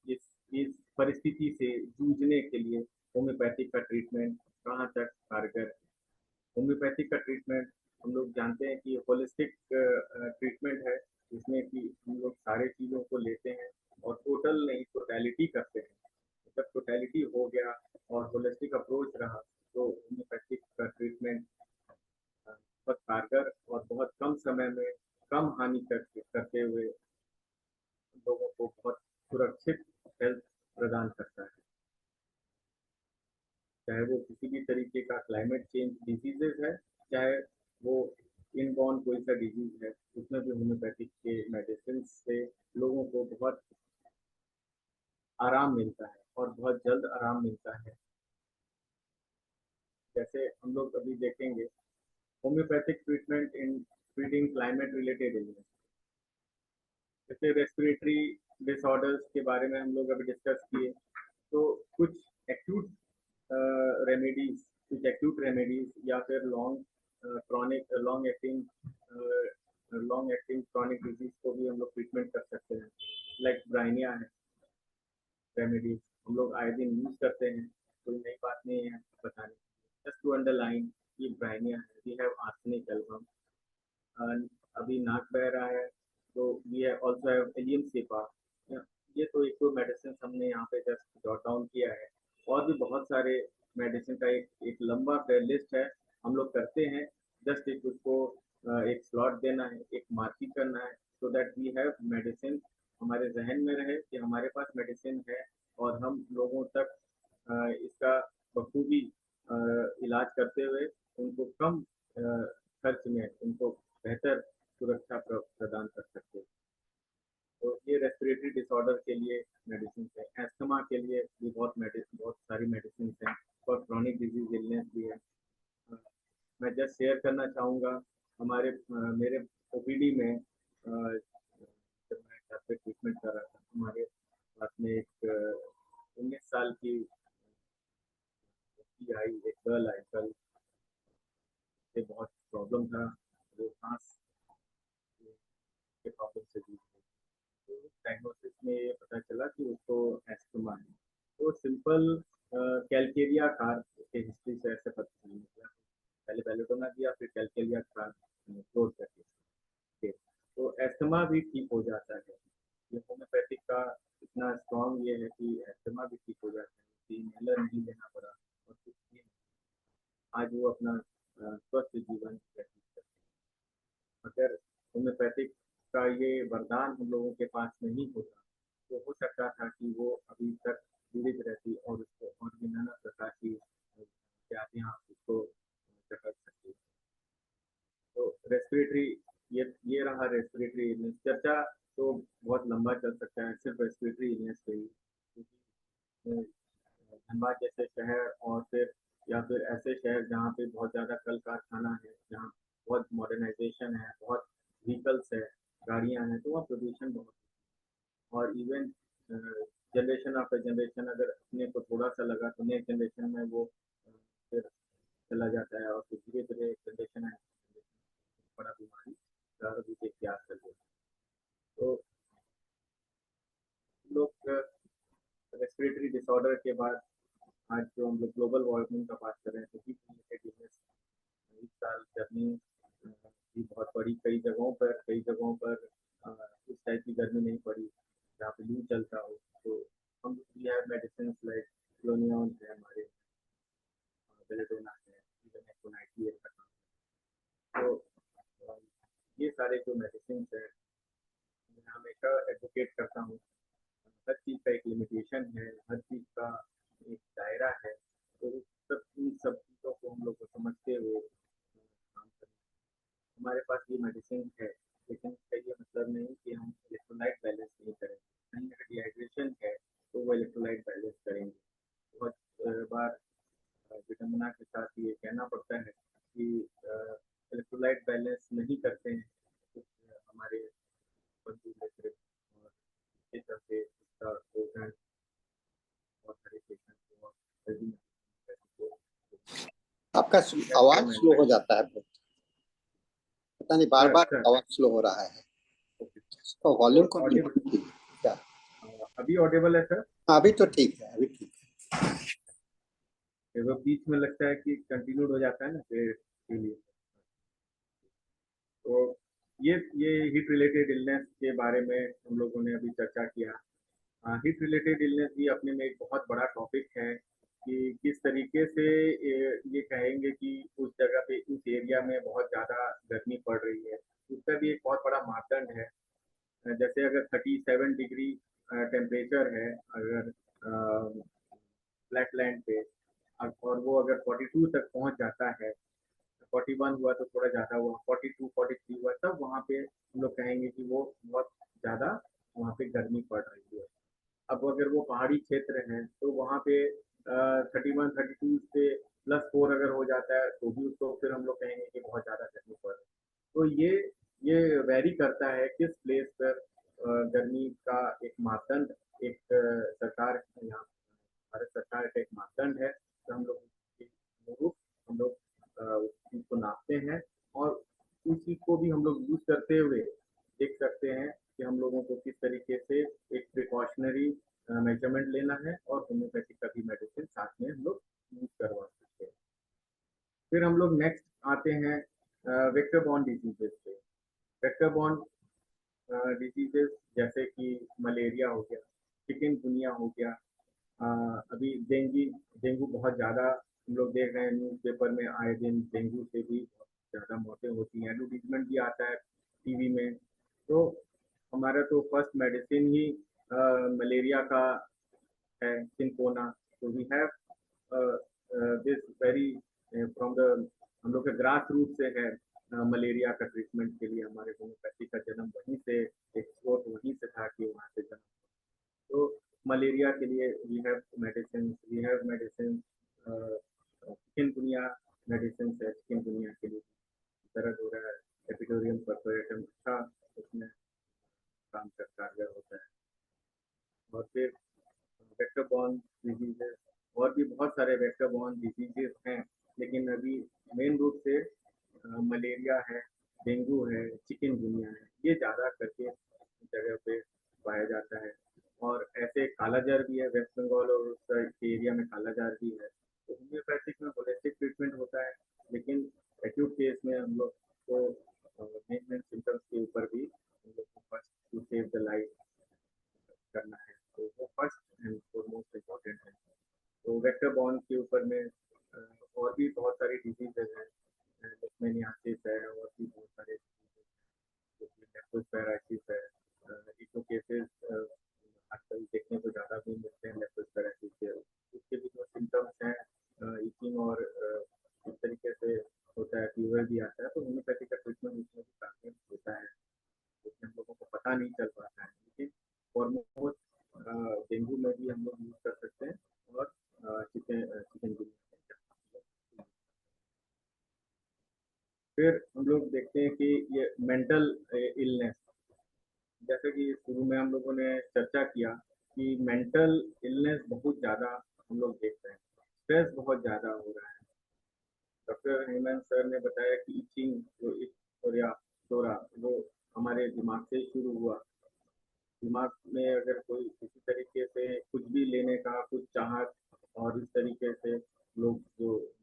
इस इस परिस्थिति से जूझने के लिए होम्योपैथिक का ट्रीटमेंट कहाँ तक कारगर है। होम्योपैथिक का ट्रीटमेंट हम लोग जानते हैं कि होलिस्टिक ट्रीटमेंट है, जिसमें कि हम लोग सारे चीज़ों को लेते हैं और टोटल नहीं टोटैलिटी करते हैं। जब टोटैलिटी हो गया और होलिस्टिक अप्रोच रहा, तो होम्योपैथिक का ट्रीटमेंट बहुत कारगर और बहुत कम समय में कम हानि करते हुए लोगों को बहुत सुरक्षित हेल्थ प्रदान करता है। चाहे वो किसी भी तरीके का क्लाइमेट चेंज डिजीजेज है, चाहे वो इनबॉर्न कोई सा डिजीज है, उसमें भी होम्योपैथिक के मेडिसिन से लोगों को बहुत आराम मिलता है और बहुत जल्द आराम मिलता है। जैसे हम लोग अभी देखेंगे होम्योपैथिक ट्रीटमेंट इन ट्रीटिंग क्लाइमेट रिलेटेड इलनेस, जैसे रेस्पिरेटरी डिसऑर्डर्स के बारे में हम लोग अभी डिस्कस किए। तो कुछ एक्यूट रेमेडीज, कुछ एक्यूट रेमेडीज या फिर लॉन्ग एक्टिंग क्रॉनिक डिजीज को भी हम लोग ट्रीटमेंट कर सकते हैं। लाइक ब्राइनिया है, रेमेडीज हम लोग आए दिन यूज करते हैं, कोई नई बात नहीं है बताने। जस्ट टू अंडरलाइन, ये ब्राइनिया है, वी हैव आर्सेनिक एल्बम, अभी नाक बह रहा है तो we also have allium cepa. ये तो एक दो मेडिसिन हमने यहाँ पे जस्ट जॉट डाउन किया है, और भी बहुत सारे मेडिसिन का एक लंबा लिस्ट है, हम लोग करते हैं। जस्ट एक उसको एक स्लॉट देना है, एक मार्किंग करना है, so that we have medicine, हमारे जहन में रहे कि हमारे पास मेडिसिन है, और हम लोगों तक इसका बखूबी इलाज करते हुए उनको कम खर्च में उनको बेहतर सुरक्षा प्रदान कर सकते हैं। तो ये रेस्पिरेटरी डिसऑर्डर के लिए मेडिसिन है। एस्थमा के लिए भी बहुत सारी मेडिसिन हैं, और क्रॉनिक डिजीज इलनेस भी है। मैं जस्ट शेयर करना चाहूँगा, मेरे ओपीडी में जब मैं घर पे ट्रीटमेंट कर रहा था, हमारे पास में एक 19 साल की लड़की आई, एक गर्ल आई, कल से बहुत प्रॉब्लम था, वो सांस के प्रॉब्लम से जूझ रही थी। तो डायग्नोसिस में ये पता चला कि उसको एस्थमा है। तो सिंपल कैलकेरिया कार के हिस्ट्री से ऐसे पता चलने लगा। पहले बेलोडोना दिया, फिर कैलकेरिया कार क्लोज करके, तो एस्थमा भी ठीक हो जाता है। ये होम्योपैथिक का इतना स्ट्रॉन्ग ये है कि एस्थमा भी ठीक हो जाता है, इनहेलर नहीं लेना पड़ा, और कुछ भी नहीं। आज वो अपना स्वस्थ जीवन व्यतीत करते हैं। अगर होम्योपैथिक का ये वरदान हम लोगों के पास नहीं होता, तो हो सकता था कि वो अभी तक पीड़ित रहती, और उसको और भी नाना प्रकार की व्याधियाँ उसको जकड़ सकती। तो रेस्पिरेटरी, ये रहा रेस्पिरेटरी इलनेस। चर्चा तो बहुत लंबा चल सकता है सिर्फ रेस्पिरेटरी इलनेस पे ही, क्योंकि धनबाद जैसे शहर, और फिर या फिर ऐसे शहर जहाँ पे बहुत ज़्यादा कल कारखाना है, जहाँ बहुत मॉडर्नाइजेशन है, बहुत व्हीकल्स है, गाड़ियाँ हैं, तो वहाँ प्रदूषण बहुत। और इवन जनरेशन आफ्टर जनरेशन, अगर अपने को थोड़ा सा लगा तो नेक्स्ट जनरेशन में वो फिर चला जाता है, और फिर धीरे धीरे जनरेशन है बड़ा बीमारी ज़्यादा भी तैयार कर देता है। तो लोग रेस्पिरेटरी डिसऑर्डर के बाद आज जो हम लोग ग्लोबल वार्मिंग का बात कर रहे हैं, तो हीट रिलेटेड इलनेस इस साल गर्मी भी बहुत पड़ी, कई जगहों पर इस टाइप की गर्मी नहीं पड़ी जहाँ पे लू चलता हो। तो हम वी हैव मेडिसिन लाइक क्लोनियन है, हमारे बेलेडोना है, इवन एकोनाइटिएट का काम। तो ये सारे जो मेडिसिन है, मैं हमेशा एडवोकेट करता हूँ, हर चीज़ का एक लिमिटेशन है, हर चीज़ का एक दायरा है। तो इन सब चीज़ों को हम लोग को समझते हुए काम करें। हमारे पास ये मेडिसिन है, लेकिन इसका ये मतलब नहीं कि हम इलेक्ट्रोलाइट बैलेंस नहीं करें। कहीं अगर डिहाइड्रेशन है तो वो इलेक्ट्रोलाइट बैलेंस करेंगे। बहुत बार विडम्बना के साथ ये कहना पड़ता है कि इलेक्ट्रोलाइट बैलेंस नहीं करते हैं कुछ हमारे बंधु मित्र, और इसी तरह से इसका पोषण बहुत सारे पेशेंट को आपका आवाज स्लो हो जाता है बहुत, पता नहीं बार बार सर, आवाज स्लो हो रहा है। तो वॉल्यूम को क्या अभी ऑडिबल है सर? अभी तो ठीक है, अभी ठीक है। वो बीच में लगता है कि कंटिन्यूड हो जाता है ना, फिर के लिए। तो ये हीट रिलेटेड इलनेस के बारे में हम लोगों ने अभी चर्चा किया। हीट रिलेटेड इलनेस भी अपने में एक बहुत बड़ा टॉपिक है कि किस तरीके से ये कहेंगे कि उस जगह पे उस एरिया में बहुत ज़्यादा गर्मी पड़ रही है, उसका भी एक बहुत बड़ा मापदंड है। जैसे अगर 37 डिग्री टेम्परेचर है, अगर फ्लैट लैंड पे, और वो अगर 42 तक पहुंच जाता है, 41 हुआ तो थोड़ा ज़्यादा हुआ, 42 43 हुआ, तब वहाँ पे हम लोग कहेंगे कि वो बहुत ज़्यादा वहाँ पे गर्मी पड़ रही है। अब अगर वो पहाड़ी क्षेत्र है तो वहाँ पे 31 32 से +4 अगर हो जाता है तो भी उसको फिर हम लोग कहेंगे कि बहुत ज़्यादा गर्मी पड़ रही है। तो ये वेरी करता है किस प्लेस पर गर्मी का एक मापदंड, एक सरकार यहाँ भारत सरकार का एक मापदंड है, तो हम लोग उसके अनुरूप हम लोग उस चीज़ को नापते हैं, और उस चीज़ को भी हम लोग यूज करते हुए देख सकते हैं कि हम लोगों को किस तरीके से एक प्रिकॉशनरी मेजरमेंट लेना है, और होम्योपैथिक का भी मेडिसिन साथ में हम लोग यूज करवा सकते हैं। फिर हम लोग नेक्स्ट आते हैं वेक्टर बॉर्न डिजीजेस पे। वेक्टर बॉर्न डिजीजेस जैसे कि मलेरिया हो गया, चिकनगुनिया हो गया, अभी डेंगू बहुत ज़्यादा हम लोग देख रहे हैं, न्यूज़पेपर में आए दिन डेंगू से भी बहुत ज़्यादा मौतें होती हैं, एडवर्टीजमेंट भी आता है टीवी में। तो हमारा तो फर्स्ट मेडिसिन ही मलेरिया का है, चिनकोना। तो we have this very from the, हम लोग के ग्रास रूट से है मलेरिया का ट्रीटमेंट के लिए हमारे होम्योपैथी का जन्म वहीं से, एक्सपोर्ट वहीं से था कि वहाँ से जन्म। तो मलेरिया के लिए we have medicine, chikungunya medicine है, चिकनगुनिया के लिए दर्द हो रहा है, एपिडोरियम परफोरेटम अच्छा उसमें काम कर कारगर होता है। और फिर वेक्टर बॉर्न डिजीजेस, और भी बहुत सारे वेक्टर बॉर्न डिजीजेस हैं, लेकिन अभी मेन रूप से मलेरिया है, डेंगू है, चिकनगुनिया है, ये ज़्यादा करके जगह पे पाया जाता है। और ऐसे कालाजार भी है, वेस्ट बंगाल और उस साइड के एरिया में कालाजार भी है। तो होम्योपैथिक में होलिस्टिक ट्रीटमेंट होता है, लेकिन एक्यूट केस में हम लोग को मेन सिम्टम्स के ऊपर भी हम लोग को first to save the life करना है, तो वो फर्स्ट एंड फॉरमोस्ट इम्पोर्टेंट है। तो वेक्टर बॉर्न के ऊपर में और भी बहुत सारी डिजीजेज हैं, लेप्टोस्पायरोसिस है, और भी बहुत सारे लेप्टोस्पायरोसिस है, एक दो केसेस आजकल देखने को ज़्यादा भी मिलते हैं लेप्टोस्पायरोसिस के। उसके भी जो सिम्टम्स हैं इचिंग और इस तरीके से होता है, फीवर भी आता है, तो होम्योपैथी का ट्रीटमेंट उसमें भी काफ़ी होता है, उसमें हम लोगों को पता नहीं चल पाता है, लेकिन फॉरमोस्ट डेंगू में भी हम लोग यूज़ कर सकते हैं, और चिकनगुनिया। फिर हम लोग देखते हैं कि ये मेंटल इलनेस, जैसे कि शुरू में हम लोगों ने चर्चा किया कि मेंटल इलनेस बहुत ज़्यादा हम लोग देख रहे हैं, स्ट्रेस बहुत ज़्यादा हो रहा है। डॉक्टर हेमंत सर ने बताया कि इचिंग जो शोरा वो हमारे दिमाग से ही शुरू हुआ। दिमाग में अगर कोई किसी तरीके से कुछ भी लेने का कुछ चाहत, और इस तरीके से लोग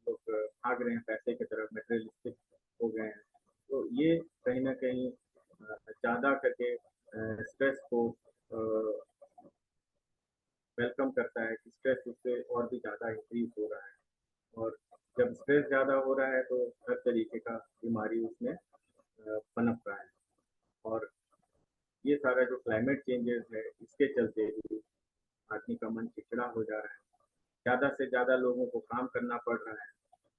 भाग रहे हैं पैसे की तरफ, मटेरियलिस्टिक हो गए हैं, तो ये कहीं ना कहीं ज़्यादा करके स्ट्रेस को वेलकम करता है कि स्ट्रेस उससे और भी ज़्यादा इंक्रीज हो रहा है। और जब स्ट्रेस ज़्यादा हो रहा है तो हर तरीके का बीमारी उसमें पनप रहा है। और ये सारा जो क्लाइमेट चेंजेस है, इसके चलते भी आदमी का मन चिड़चिड़ा हो जा रहा है, ज़्यादा से ज़्यादा लोगों को काम करना पड़ रहा है,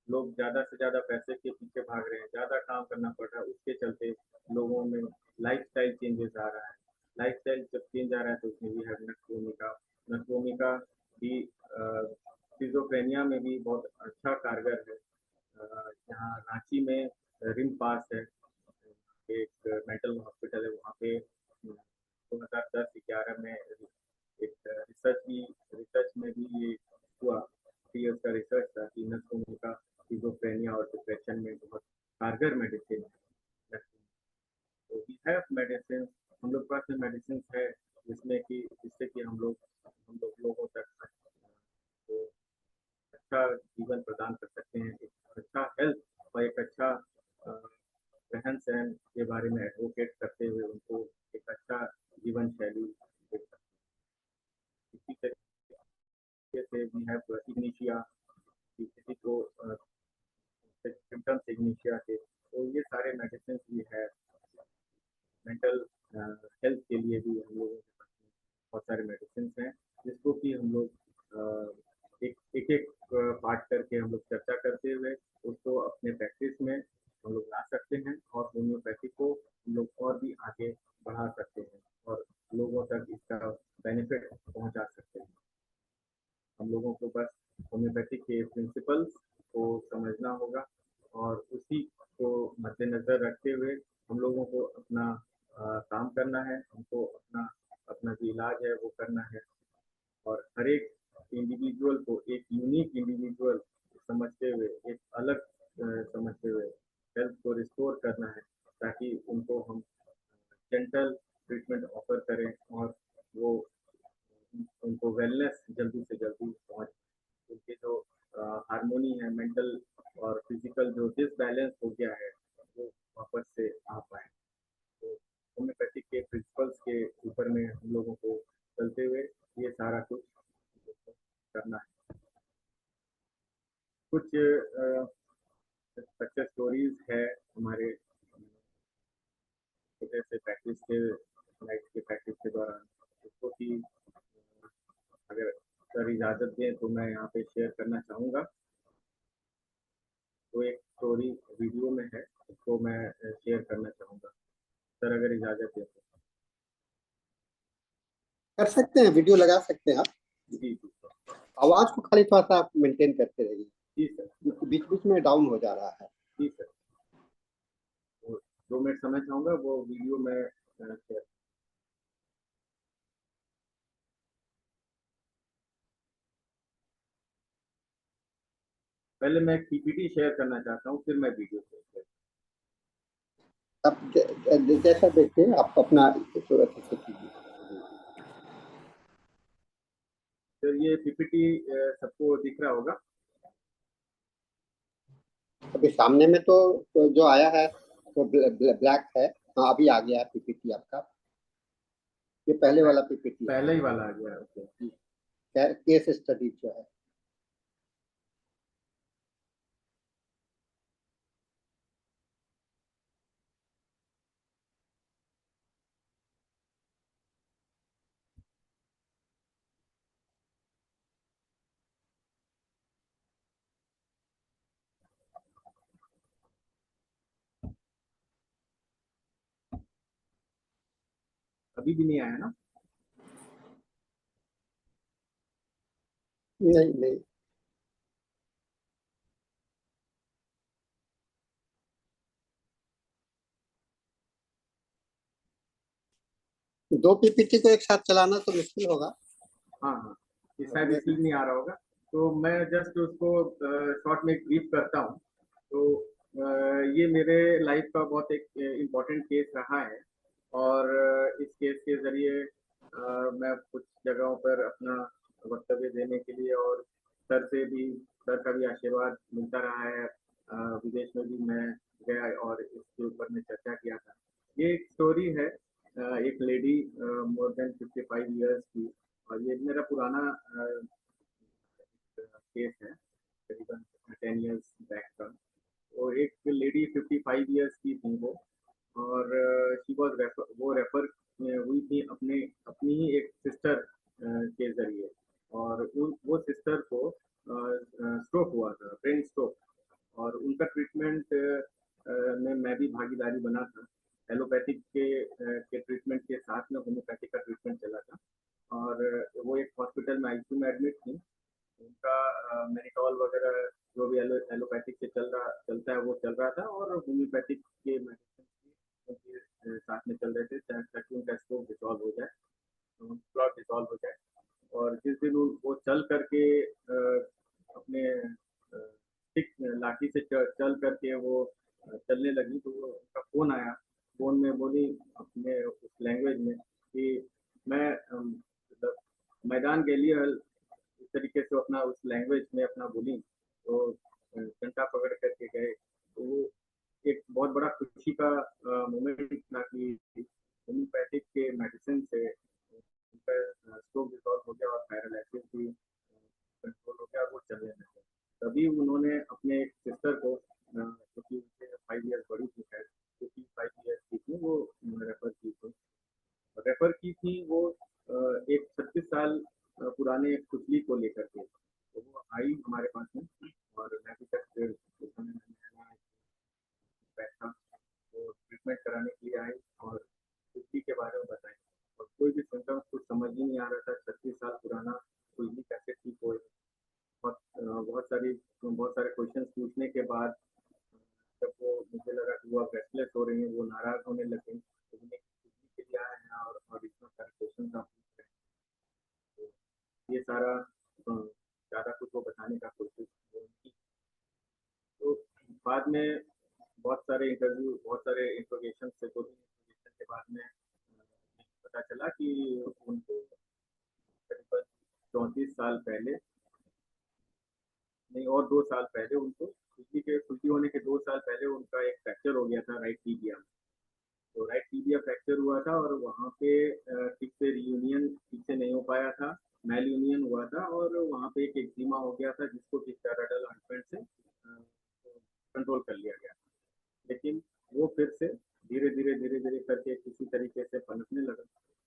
लोग ज़्यादा से ज़्यादा पैसे के पीछे भाग रहे हैं, ज़्यादा काम करना पड़ रहा है, उसके चलते लोगों में लाइफस्टाइल चेंजेस आ रहा है। लाइफस्टाइल जब चेंज आ रहा है तो उसमें भी है नक्रोमिका भी स्किज़ोफ्रेनिया में भी बहुत अच्छा कारगर है। यहाँ रांची में रिम पास है, एक मेंटल हॉस्पिटल है, वहाँ पे 2010-11 में एक रिसर्च में भी ये हुआ, 3 इयर्स का रिसर्च था कि नक्रोमिका स्किज़ोफ्रेनिया और डिप्रेशन में बहुत कारगर मेडिसिन है। तो वी हैव मेडिसिन, हम लोग पास में मेडिसिन है जिसमें कि जिससे कि हम लोग लोगों तक तो अच्छा जीवन प्रदान कर सकते हैं, एक अच्छा हेल्थ और एक अच्छा रहन सहन के बारे में एडवोकेट करते हुए उनको एक अच्छा जीवन शैली दे सकते हैं। इसी तरीके से वी हैव इग्निशिया, किसी को सिम्टम्स इग्निशिया के, तो ये सारे मेडिसिन भी है। मेंटल हेल्थ के लिए भी हम लोगों के पास में बहुत सारे मेडिसिन हैं, जिसको कि हम लोग एक पार्ट करके हम लोग चर्चा करते हुए उसको अपने प्रैक्टिस में हम लोग ला सकते हैं, और होम्योपैथी को हम लोग और भी आगे बढ़ा सकते हैं, और लोगों तक इसका बेनिफिट पहुंचा सकते हैं। हम लोगों को बस होम्योपैथी के प्रिंसिपल्स को समझना होगा, और उसी को मद्देनज़र रखते हुए हम लोगों को अपना काम करना है, हमको अपना अपना जो इलाज है वो करना है, और हर एक इंडिविजुअल को एक यूनिक इंडिविजुअल समझते हुए, एक अलग समझते हुए हेल्थ को रिस्टोर करना है, ताकि उनको हम जेंटल ट्रीटमेंट ऑफर करें, और वो उनको वेलनेस जल्दी से जल्दी पहुँच, उनके जो हार्मोनी है, मेंटल और फिजिकल जो डिसबैलेंस हो गया है, वो वापस से आ पाए। तो होम्योपैथिक के प्रिंसिपल्स के ऊपर में हम लोगों को चलते हुए कुछ सक्सेस स्टोरीज है हमारे छोटे से प्रैक्टिस के नाइट के प्रैक्टिस के दौरान, उसको कि अगर सर इजाज़त दें तो मैं यहाँ पे शेयर करना चाहूँगा। तो एक स्टोरी वीडियो में है, उसको मैं शेयर करना चाहूँगा, सर अगर इजाज़त दें तो। कर सकते हैं, वीडियो लगा सकते हैं आप। जी जी आवाज को खाली थोड़ा सा आप मेंटेन करते रहिए, जी सर। क्योंकि बीच बीच में डाउन हो जा रहा है। जी सर, वो 2 मिनट समय चाहूँगा, वो वीडियो में शेयर। पहले मैं एक पीपीटी शेयर करना चाहता हूँ, फिर मैं वीडियो शेयर। आप जैसा देखिए, आप अपना अच्छे से कीजिए। सर ये पीपीटी सबको दिख रहा होगा? अभी सामने में तो जो आया है वो ब्लैक है। हाँ, अभी आ गया है पीपीटी आपका। ये पहले वाला पीपीटी है, पहले ही वाला आ गया, ओके। केस स्टडी जो है। अभी भी नहीं आया ना? नहीं नहीं, दो पीपीटी को एक साथ चलाना तो मुश्किल होगा। हाँ हाँ, ये शायद इसलिए नहीं आ रहा होगा। तो मैं जस्ट उसको शॉर्ट में ब्रीफ करता हूँ। तो ये मेरे लाइफ का बहुत एक इम्पोर्टेंट केस रहा है, और इस केस के ज़रिए मैं कुछ जगहों पर अपना वक्तव्य देने के लिए, और सर का भी आशीर्वाद मिलता रहा है। विदेश में भी मैं गया और इसके ऊपर में चर्चा किया था। ये एक स्टोरी है, एक लेडी मोर देन 55 ईयर्स की, और ये मेरा पुराना केस है, करीबन 10 ईयर्स बैक का। तो एक लेडी 55 ईयर्स की थी वो, और शी वाज वो रेफर हुई थी अपनी ही एक सिस्टर के ज़रिए, और वो सिस्टर को स्ट्रोक हुआ था, ब्रेन स्ट्रोक, और उनका ट्रीटमेंट में मैं भी भागीदारी बना था। एलोपैथिक के ट्रीटमेंट के साथ में होम्योपैथिक का ट्रीटमेंट चला था, और वो एक हॉस्पिटल में आईसीयू में एडमिट थी। उनका मेनिटॉल वगैरह जो भी एलोपैथिक से चलता है वो चल रहा था, और होम्योपैथिक के मेडिसिन भी उनके साथ में चल रहे थे, ताकि उनका स्ट्रोक डिसॉल्व हो जाए, क्लॉट डिसॉल्व हो जाए। और जिस दिन वो चल करके अपने स्टिक लाठी से चल करके वो चलने लगी, तो उनका फ़ोन आया। फ़ोन में बोली अपने उस लैंग्वेज में कि मैं मतलब मैदान के लिए इस तरीके से अपना उस लैंग्वेज में अपना बोली। तो डंडा पकड़ करके गए, तो वो एक बहुत बड़ा खुशी का मोमेंट था कि होम्योपैथिक के मेडिसिन से उनका स्ट्रोक डिसॉल्व हो गया, और पैरालिसिस भी कंट्रोल हो गया, और वो चलने लगे। तभी उन्होंने अपने एक सिस्टर को, जो कि उनसे 5 ईयर्स बड़ी थी, शायद 55 ईयर्स की थी, वो रेफर की थी वो एक 36 साल पुराने एक खुजली को लेकर के। तो वो आई हमारे पास में, और मैं भी जस्ट उस समय मैं बैठा, वो ट्रीटमेंट कराने के लिए आई, और खुजली के बारे में बताई, और कोई भी सिम्टम्स कुछ समझ ही नहीं आ रहा था। 36 साल पुराना खुजली कैसे ठीक हो। बहुत सारे क्वेश्चन पूछने के बाद जब वो, मुझे लगा कि वो अब रेस्टलेस हो रही हैं, वो नाराज होने लगी, तो उन्हें खुजली के लिए आए हैं, और इतना सारे क्वेश्चन आप पूछ रहे हैं। तो ये सारा ज़्यादा कुछ वो बताने का कोशिश वो की। तो बाद में बहुत सारे इंट्रोगेशन से, 2-3 इंट्रोगेशन के बाद में पता चला कि उनको करीबन 34 साल पहले, नहीं और 2 साल पहले, उनको खुजली होने के 2 साल पहले उनका एक फ्रैक्चर हो गया था राइट टिबिया में। तो राइट टिबिया फ्रैक्चर हुआ था, और वहाँ पे ठीक से रियूनियन ठीक से नहीं हो पाया था, मेल यूनियन हुआ था और वहाँ पे एक एक्जिमा हो गया था जिसको कि स्टेरॉयडल ऑइंटमेंट से कंट्रोल कर लिया गया। लेकिन वो फिर से धीरे-धीरे करके किसी तरीके से पनपने लगा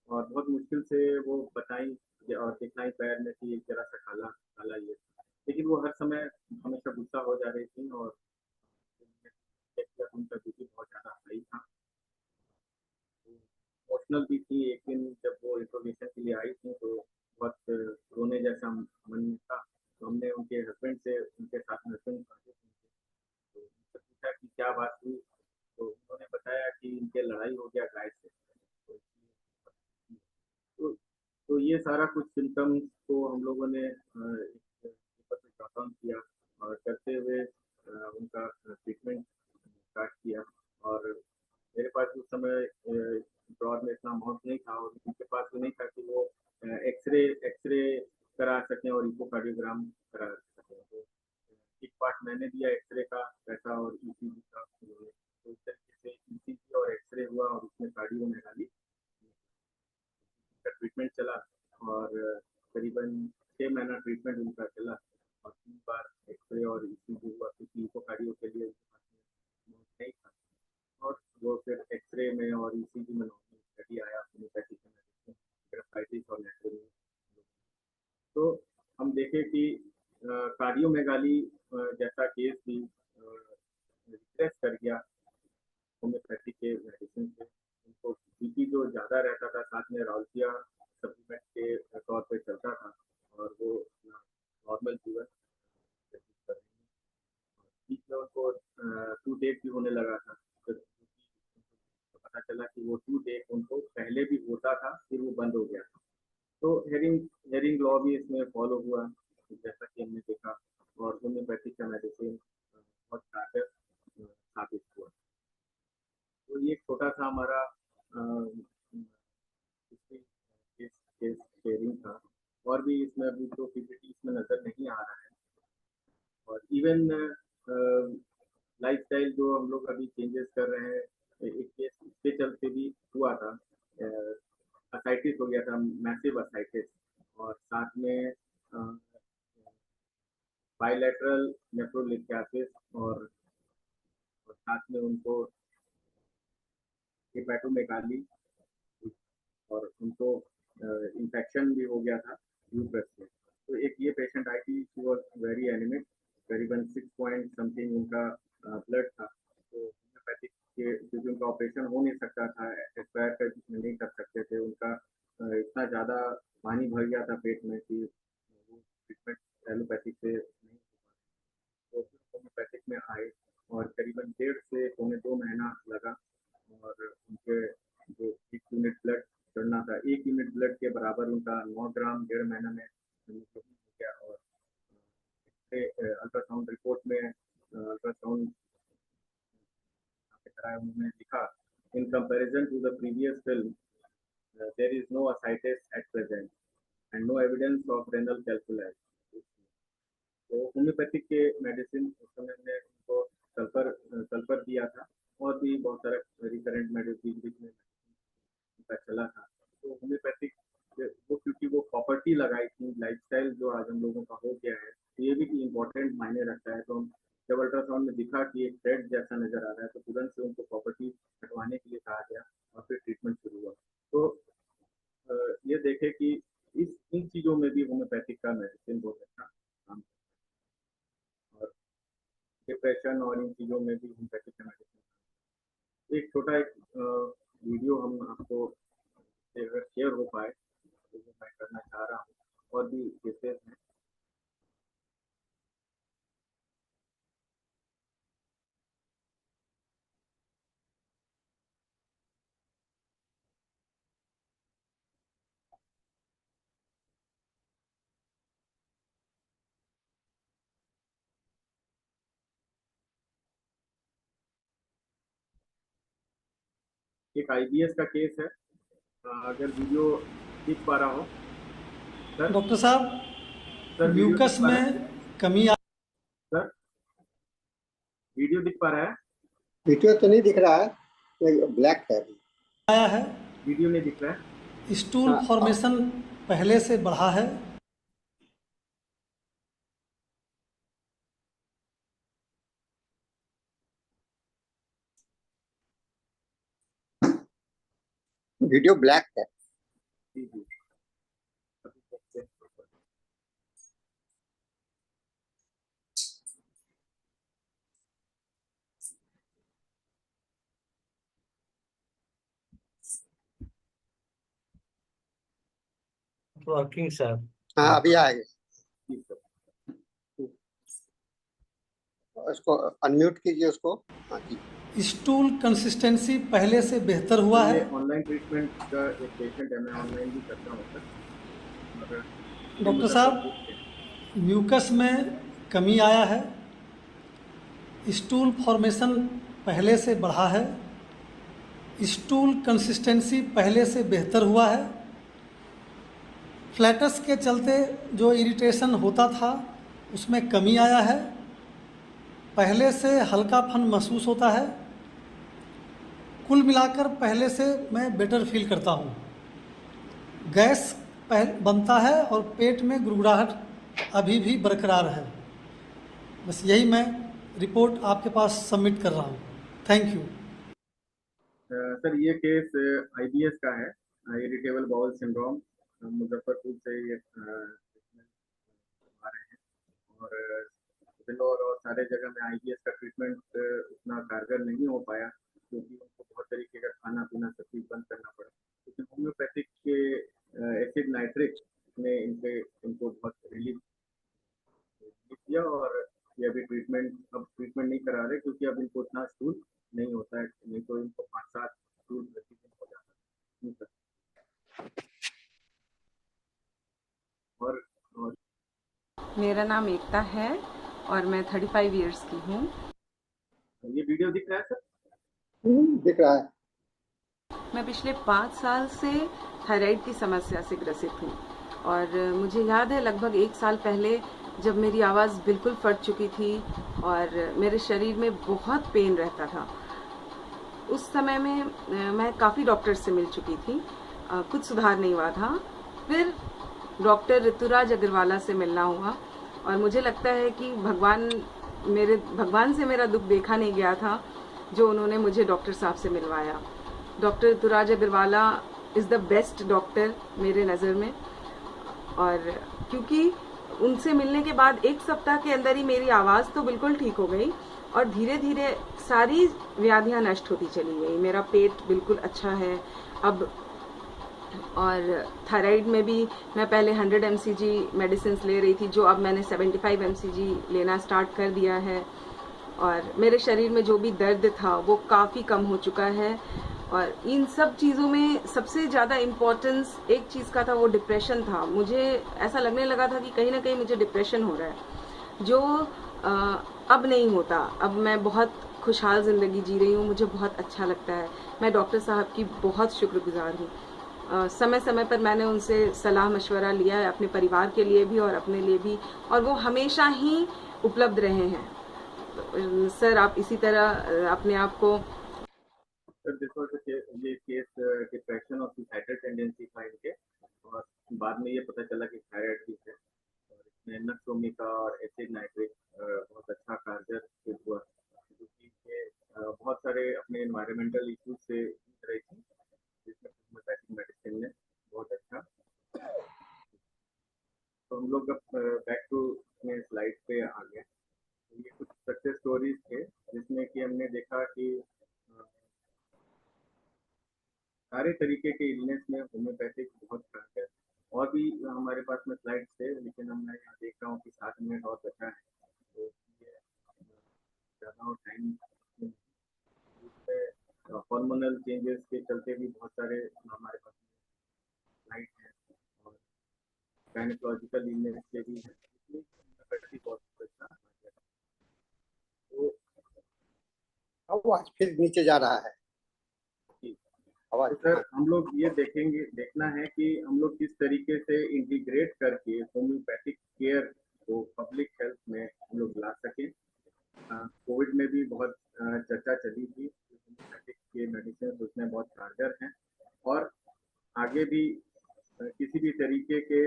और बहुत मुश्किल से वो बताई और दिखलाई पैर में कि ज़रा-सा काला ये। लेकिन वो हर समय हमेशा गुस्सा हो जा रही थी और उनका बीपी बहुत ज़्यादा हाई था। इमोशनल भी थी। एक दिन जब वो इंटरोगेशन के लिए आई थी तो बहुत रोने जैसा मन में था। तो हमने उनके हस्बैंड से उनके साथ में हस्बैंड तो उनसे पूछा कि क्या बात हुई? तो उन्होंने बताया कि इनके लड़ाई हो गया गाय से। तो तो ये सारा कुछ सिम्पटम्स को हम लोगों ने एक पेपर पे जॉट डाउन किया और करते हुए उनका ट्रीटमेंट स्टार्ट किया और मेरे पास उस समय ड्रॉर में इतना अमाउंट नहीं था और उनके पास भी नहीं था कि वो एक्सरे करा सकें और इकोकार्डियोग्राम करा सकें। तो एक पार्ट मैंने दिया एक्सरे का पैसा और ईसीजी का। तो इस तरीके से ईसीजी और एक्सरे हुआ और उसमें कार्डियोमेगाली का ट्रीटमेंट चला और करीबन 6 महीना ट्रीटमेंट उनका चला और 3 बार एक्सरे और ईसीजी हुआ क्योंकि इकोकार्डियो के लिए उनके पास में अमाउंट नहीं था। और वो फिर एक्सरे में और ईसीजी में स्टडी आया होम्योपैथिक मेडिसिन ग्राफाइटिस और नेट्रोमियर। तो हम देखें कि कार्डियोमेगाली जैसा केस भी रिग्रेस कर गया होम्योपैथिक के मेडिसिन से। उनको बीपी जो ज़्यादा रहता था साथ में राउल्टिया सप्लीमेंट के तौर पे चलता था और वो नॉर्मल जीवन व्यतीत कर रही हैं। बीच में उनको टूथ एक भी होने लगा था। तो पता चला कि वो टूथ एक उनको पहले भी होता था फिर वो बंद हो गया था। तो हेयरिंग लॉ भी इसमें फॉलो हुआ जैसा कि हमने देखा और होम्योपैथिक का मेडिसिन बहुत कारगर साबित हुआ। तो ये एक छोटा सा हमारा केस शेयरिंग था और भी इसमें अभी तो पीपीटी इसमें नज़र नहीं आ रहा है और इवन लाइफस्टाइल जो हम लोग अभी चेंजेस कर रहे हैं एक केस इसके चलते भी हुआ था। असाइटिस हो गया था मैसिव असाइटिस और साथ में बायलैटरल नेफ्रोलिथियासिस और साथ में उनको हेपेटोमेगाली और उनको इन्फेक्शन भी हो गया था यूट्रस में। तो एक ये पेशेंट आई थी, शी वाज वेरी एनीमिक, करीबन 6 पॉइंट समथिंग उनका ब्लड था। तो होम्योपैथिक के क्योंकि उनका ऑपरेशन हो नहीं सकता था, एक्सपायर कर नहीं कर सकते थे, उनका इतना ज़्यादा पानी भर गया था पेट में कि वो ट्रीटमेंट एलोपैथिक से नहीं हो पाया। तो फिर होम्योपैथिक में आए और करीबन 1.5 से पौने 2 महीना लगा और उनके जो 1 यूनिट ब्लड चढ़ना था, 1 यूनिट ब्लड के बराबर उनका 9 ग्राम 1.5 महीना में हीमोग्लोबिन हो गया और अल्ट्रासाउंड रिपोर्ट में अल्ट्रासाउंड कराया उन्होंने लिखा in comparison to the previous film there is no ascites at present and no evidence of renal calculi। तो होम्योपैथिक के मेडिसिन उस समय में उनको सल्फर दिया था और भी बहुत सारा रिकरेंट मेडिसिन में उनका चला था। तो होम्योपैथिक वो क्योंकि वो प्रॉपर्टी लगाई थी, लाइफस्टाइल जो आज हम लोगों का हो गया है, तो ये भी इम्पोर्टेंट मायने रखता है। तो हम जब अल्ट्रासाउंड में दिखा कि एक थ्रेड जैसा नजर आ रहा है तो तुरंत से उनको प्रॉपर्टी हटवाने के लिए कहा गया और फिर ट्रीटमेंट शुरू हुआ। तो ये देखे कि इन चीज़ों में भी होम्योपैथिक का मेडिसिन बहुत अच्छा काम और डिप्रेशन और इन चीज़ों में भी होम्योपैथिक का मेडिसिन। एक छोटा वीडियो हम आपको अगर शेयर हो पाए तो मैं करना चाह रहा हूँ और भी केसेस हैं। एक आईबीएस का केस है, अगर वीडियो दिख पा रहा हो सर। डॉक्टर साहब, सर म्यूकस में कमी सर वीडियो दिख पा रहा है? वीडियो तो नहीं दिख रहा है, ब्लैक है, आया है, वीडियो नहीं दिख रहा है। स्टूल फॉर्मेशन पहले से बढ़ा है। वीडियो ब्लैक है। जी जी अभी देखते हैं। Working sir. हाँ अभी आएगा। जी सर उसको अनम्यूट कीजिए उसको। हाँ जी। स्टूल कंसिस्टेंसी पहले से बेहतर हुआ सर, है। ये ऑनलाइन ट्रीटमेंट का एक पेशेंट है, मैं ऑनलाइन भी करता हूँ सर। और डॉक्टर मुजफ्फरपुर साहब, से। म्यूकस में कमी आया है। स्टूल फॉर्मेशन पहले से बढ़ा है। स्टूल कंसिस्टेंसी पहले से बेहतर हुआ है। फ्लैटस के चलते जो इरिटेशन होता था उसमें कमी आया है। पहले से हल्कापन महसूस होता है। कुल मिलाकर पहले से मैं बेटर फील करता हूँ। गैस बनता है और पेट में गुड़गुड़ाहट अभी भी बरकरार है। बस यही मैं रिपोर्ट आपके पास सबमिट कर रहा हूँ। Thank you. सर ये केस आईबीएस का है, इरिटेबल बाउल सिंड्रोम। मुजफ्फरपुर से ये आ रहे हैं। और बिलोर और सारे जगह में आईबीएस का ट्रीटमेंट उतना कारगर नहीं हो पाया, क्योंकि उनको बहुत तरीके का खाना पीना सब चीज़ बंद करना पड़ा। लेकिन होम्योपैथिक के एसिड नाइट्रिक ने इनको बहुत रिलीफ किया। और ये अभी ट्रीटमेंट नहीं करा रहे, क्योंकि अब इनको उतना स्टूल नहीं होता है, नहीं तो इनको 5-7 स्टूल प्रतिदिन हो जाता है। जी सर। और मेरा नाम एकता है और मैं 35 इयर्स की हूँ। ये वीडियो दिख रहा है सर? दिख रहा है। मैं पिछले 5 साल से थायराइड की समस्या से ग्रसित हूँ और मुझे याद है लगभग 1 साल पहले जब मेरी आवाज़ बिल्कुल फट चुकी थी और मेरे शरीर में बहुत पेन रहता था। उस समय में मैं काफ़ी डॉक्टर से मिल चुकी थी, कुछ सुधार नहीं हुआ था। फिर डॉक्टर ऋतुराज अग्रवाला से मिलना हुआ और मुझे लगता है कि भगवान से मेरा दुख देखा नहीं गया था जो उन्होंने मुझे डॉक्टर साहब से मिलवाया। Doctor Rituraj Agrawala is the best doctor मेरे नज़र में। और क्योंकि उनसे मिलने के बाद 1 सप्ताह के अंदर ही मेरी आवाज़ तो बिल्कुल ठीक हो गई और धीरे धीरे सारी व्याधियाँ नष्ट होती चली गई। मेरा पेट बिल्कुल अच्छा है अब। और थायराइड में भी मैं पहले 100 mcg मेडिसिन ले रही थी, जो अब मैंने 75 mcg लेना स्टार्ट कर दिया है। और मेरे शरीर में जो भी दर्द था वो काफ़ी कम हो चुका है। और इन सब चीज़ों में सबसे ज़्यादा इम्पोर्टेंस एक चीज़ का था, वो डिप्रेशन था। मुझे ऐसा लगने लगा था कि कहीं ना कहीं मुझे डिप्रेशन हो रहा है, जो अब नहीं होता। अब मैं बहुत खुशहाल ज़िंदगी जी रही हूँ, मुझे बहुत अच्छा लगता है। मैं डॉक्टर साहब की बहुत शुक्रगुजार हूँ। समय समय पर मैंने उनसे सलाह मशवरा लिया है, अपने परिवार के लिए भी और अपने लिए भी, और वो हमेशा ही उपलब्ध रहे हैं। सर आप इसी तरह अपने आप को। सर देखो, ये केस डिप्रेशन और सुसाइडल टेंडेंसी था इनके, और बाद में ये पता चला कि थायराइड भी है। और इसमें नक्सोमिका और एसिड नाइट्रिक बहुत अच्छा कारगर सिद्ध हुआ, क्योंकि ये बहुत सारे अपने एनवायरमेंटल इश्यूज से जूझ रही थी, जिसमें होम्योपैथिक मेडिसिन ने बहुत अच्छा। तो हम लोग अब बैक टू अपने स्लाइड पे आ गए। तो ये कुछ सक्सेस स्टोरीज थे, जिसमें कि हमने देखा कि सारे तरीके के इलनेस में होम्योपैथिक बहुत कारगर है। और भी हमारे पास में स्लाइड्स थे, लेकिन हम मैं यहाँ देख रहा हूँ कि 7 मिनट और बचा है, तो ये ज़्यादा और टाइम हार्मोनल चेंजेस के चलते भी बहुत सारे हमारे पास स्लाइड हैं, और गायनोकोलॉजिकल इलनेस के भी हैं, इसलिए होम्योपैथी बहुत अच्छा। तो आवाज फिर नीचे जा रहा है। आवाज तो सर हम लोग ये देखना है कि हम लोग किस तरीके से इंटीग्रेट करके होम्योपैथिक केयर को पब्लिक हेल्थ में हम लोग ला सकें। कोविड में भी बहुत चर्चा चली थी, होम्योपैथिक के मेडिसिन उसमें बहुत कारगर हैं, और आगे भी किसी भी तरीके के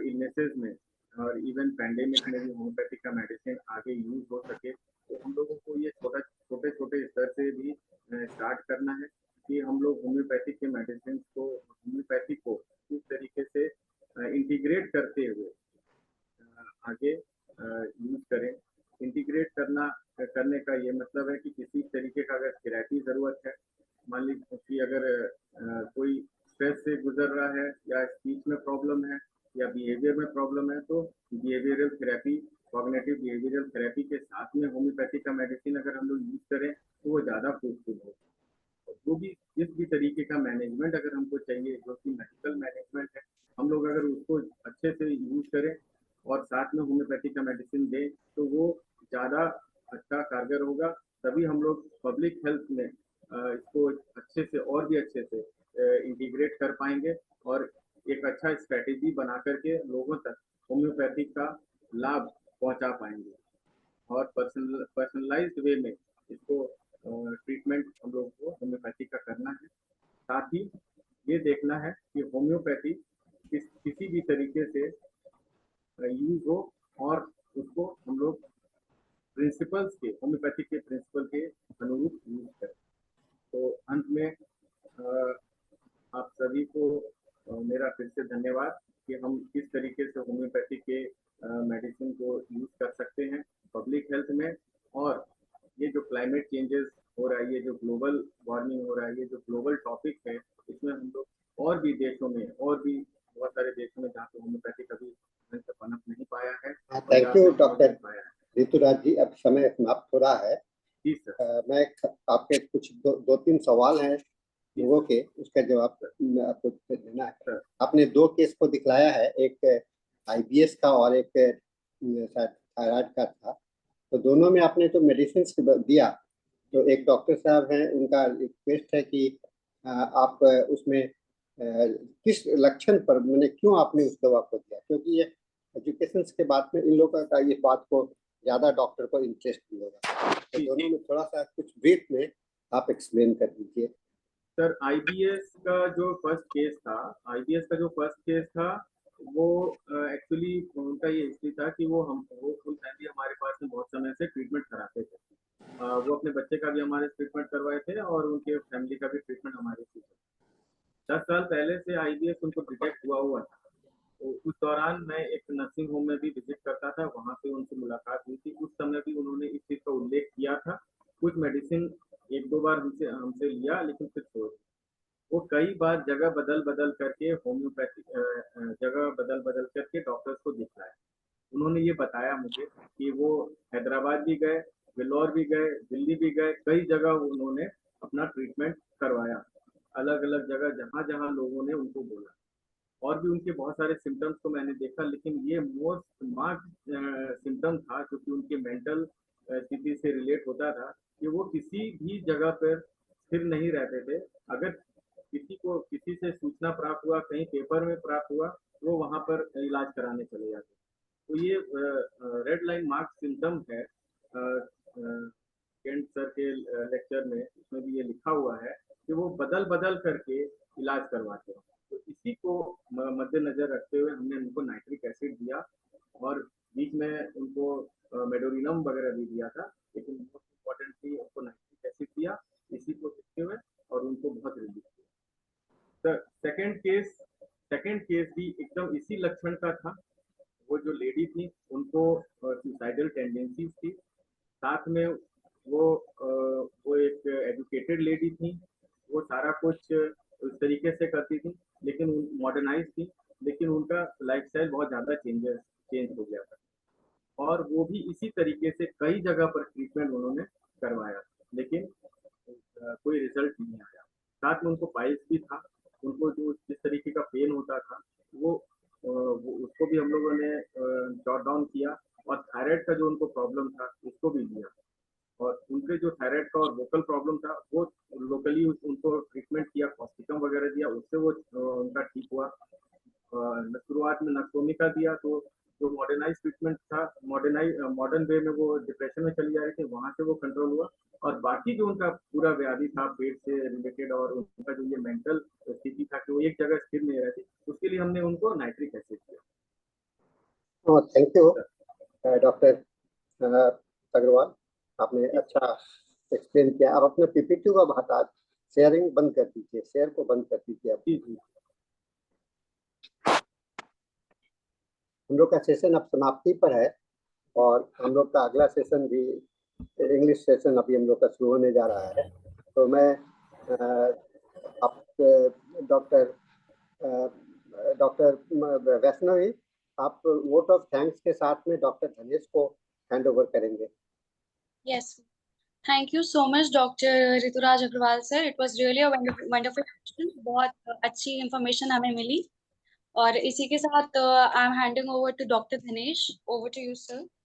इलनेसेस में और इवन पैंडेमिक में भी होम्योपैथिक का मेडिसिन आगे यूज हो सके। तो हम लोगों को ये छोटे छोटे स्तर से भी स्टार्ट करना है, कि हम लोग होम्योपैथिक के मेडिसिन को, होम्योपैथी को किस तरीके से इंटीग्रेट करते हुए आगे यूज करें। इंटीग्रेट करने का ये मतलब है कि किसी तरीके का अगर थेरेपी ज़रूरत है, मान लीजिए कि अगर कोई स्ट्रेस से गुजर रहा है या स्पीच में प्रॉब्लम है या बिहेवियर में प्रॉब्लम है, तो behavioural therapy, cognitive behavioural therapy के साथ में होम्योपैथी का मेडिसिन अगर हम लोग यूज करें तो वो ज़्यादा फ्रूटफुल हो। वो भी जिस भी तरीके का मैनेजमेंट अगर हमको चाहिए, जो कि मेडिकल मैनेजमेंट है, हम लोग अगर उसको अच्छे से यूज करें और साथ में होम्योपैथी का मेडिसिन दें तो वो ज़्यादा अच्छा कारगर होगा। तभी हम लोग पब्लिक हेल्थ में इसको अच्छे से और भी अच्छे से इंटीग्रेट कर पाएंगे और एक अच्छा स्ट्रैटेजी बना करके लोगों तक होम्योपैथी का लाभ पहुंचा पाएंगे और पर्सनलाइज्ड वे में इसको ट्रीटमेंट हम लोग को होम्योपैथी का करना है। साथ ही ये देखना है कि होम्योपैथी किसी भी तरीके से यूज हो और उसको हम लोग प्रिंसिपल्स के, होम्योपैथी के प्रिंसिपल के अनुरूप यूज करें। तो अंत में आप सभी को मेरा फिर से धन्यवाद कि हम किस तरीके से होम्योपैथी के मेडिसिन को यूज कर सकते हैं पब्लिक हेल्थ में। और ये जो क्लाइमेट चेंजेस हो रहा है, ये जो ग्लोबल वार्मिंग हो रहा है, ये जो ग्लोबल टॉपिक है, इसमें हम लोग और भी देशों में, और भी बहुत सारे देशों में जहाँ पे होम्योपैथी कभी ढंग से पनप नहीं पाया है। थैंक यू डॉक्टर ऋतुराज जी। अब समय समाप्त हो रहा है। जी सर। मैं आपके कुछ दो तीन सवाल हैं लोगों के, उसका जवाब आपको देना है। आपने दो केस को दिखलाया है, एक IBS का और एक थायराइड का था। तो दोनों में आपने जो मेडिसिन दिया, तो एक डॉक्टर साहब हैं, उनका रिक्वेस्ट है कि आप उसमें किस लक्षण पर, मैंने क्यों आपने उस दवा को दिया, क्योंकि ये एजुकेशन के बाद में इन लोगों का ये बात को ज़्यादा डॉक्टर को इंटरेस्ट भी होगा। तो दोनों में थोड़ा सा कुछ ब्रीफ में आप एक्सप्लेन कर दीजिए। सर, IBS का जो फर्स्ट केस था, वो एक्चुअली उनका ये हिस्ट्री था कि वो फुल फैमिली हमारे पास में बहुत समय से ट्रीटमेंट कराते थे। वो अपने बच्चे का भी हमारे ट्रीटमेंट करवाए थे और उनके फैमिली का भी ट्रीटमेंट हमारे से। 10 साल पहले से IBS उनको डिटेक्ट हुआ था। तो उस दौरान मैं एक नर्सिंग होम में भी विजिट करता था, वहाँ पे उनसे मुलाकात हुई थी। उस समय भी उन्होंने इस चीज़ का उल्लेख किया था। कुछ मेडिसिन एक दो बार हमसे लिया, लेकिन फिर छोड़ दिया। वो कई बार जगह बदल करके होम्योपैथी जगह बदल करके डॉक्टर्स को दिखलाया। उन्होंने ये बताया मुझे कि वो हैदराबाद भी गए, वेल्लोर भी गए, दिल्ली भी गए, कई जगह उन्होंने अपना ट्रीटमेंट करवाया, अलग अलग जगह जहाँ लोगों ने उनको बोला। और भी उनके बहुत सारे सिम्टम्स को मैंने देखा, लेकिन ये मोस्ट मार्क्ड सिम्टम था, क्योंकि उनके मेंटल स्थिति से रिलेट होता था कि वो किसी भी जगह पर स्थिर नहीं रहते थे। अगर किसी से सूचना प्राप्त हुआ, कहीं पेपर में प्राप्त हुआ, वो वहाँ पर इलाज कराने चले जाते। तो ये रेड लाइन मार्क सिम्टम है। केंट सर के लेक्चर में इसमें भी ये लिखा हुआ है कि वो बदल करके इलाज करवाते हैं। तो इसी को मद्देनजर रखते हुए हमने उनको नाइट्रिक एसिड दिया और बीच में उनको मेडोरिनम वगैरह भी दिया था, लेकिन मोस्ट इम्पोर्टेंटली उनको नाइट्रिक एसिड दिया। इसी को देखते हुए और उनको बहुत रिलीफ दिया। सेकंड केस भी एकदम इसी लक्षण का था। वो जो लेडी थी, उनको सुसाइडल टेंडेंसीज थी। साथ में वो एक एजुकेटेड लेडी थी, वो सारा कुछ उस तरीके से करती थी, लेकिन मॉडर्नाइज थी, लेकिन उनका लाइफस्टाइल बहुत ज़्यादा चेंज हो गया था। और वो भी इसी तरीके से कई जगह पर ट्रीटमेंट उन्होंने करवाया, लेकिन कोई रिजल्ट नहीं आया। साथ में उनको पाइल्स भी था। उनको जो जिस तरीके का पेन होता था, वो उसको भी हम लोगों ने जॉट डाउन किया और थायराइड का जो उनको प्रॉब्लम था, उसको भी लिया। और उनके जो थायराइड का और वोकल प्रॉब्लम था, वो लोकली उनको ट्रीटमेंट किया, कॉस्टिकम वगैरह दिया, उससे वो उनका ठीक हुआ। शुरुआत में नक्सोमिका दिया, तो जो मॉडर्नाइज ट्रीटमेंट था, मॉडर्न वे में वो डिप्रेशन में चली जा रही थी, वहाँ से वो कंट्रोल हुआ। और बाकी जो उनका पूरा व्याधि था पेट से रिलेटेड और उनका जो ये मेंटल स्थिति था कि वो एक जगह स्थिर नहीं रहती, उसके लिए हमने उनको नाइट्रिक एसिड दिया। थैंक यू डॉक्टर अग्रवाल, आपने अच्छा एक्सप्लेन किया। आप अपने PPT को हटा शेयरिंग बंद कर दीजिए, शेयर को बंद कर दीजिए आप। जी जी हम लोग का सेशन अब समाप्ति पर है और हम लोग का अगला सेशन भी इंग्लिश सेशन अभी हम लोग का शुरू होने जा रहा है। तो मैं आप डॉक्टर वैष्णवी, आप वोट ऑफ थैंक्स के साथ में डॉक्टर धनेश को हैंड ओवर करेंगे। Yes. Thank you so much, Dr. Rituraj Agrawal sir. It was really a wonderful session. बहुत अच्छी information हमें मिली और इसी के साथ I am handing over to Dr. Dinesh. Over to you, sir.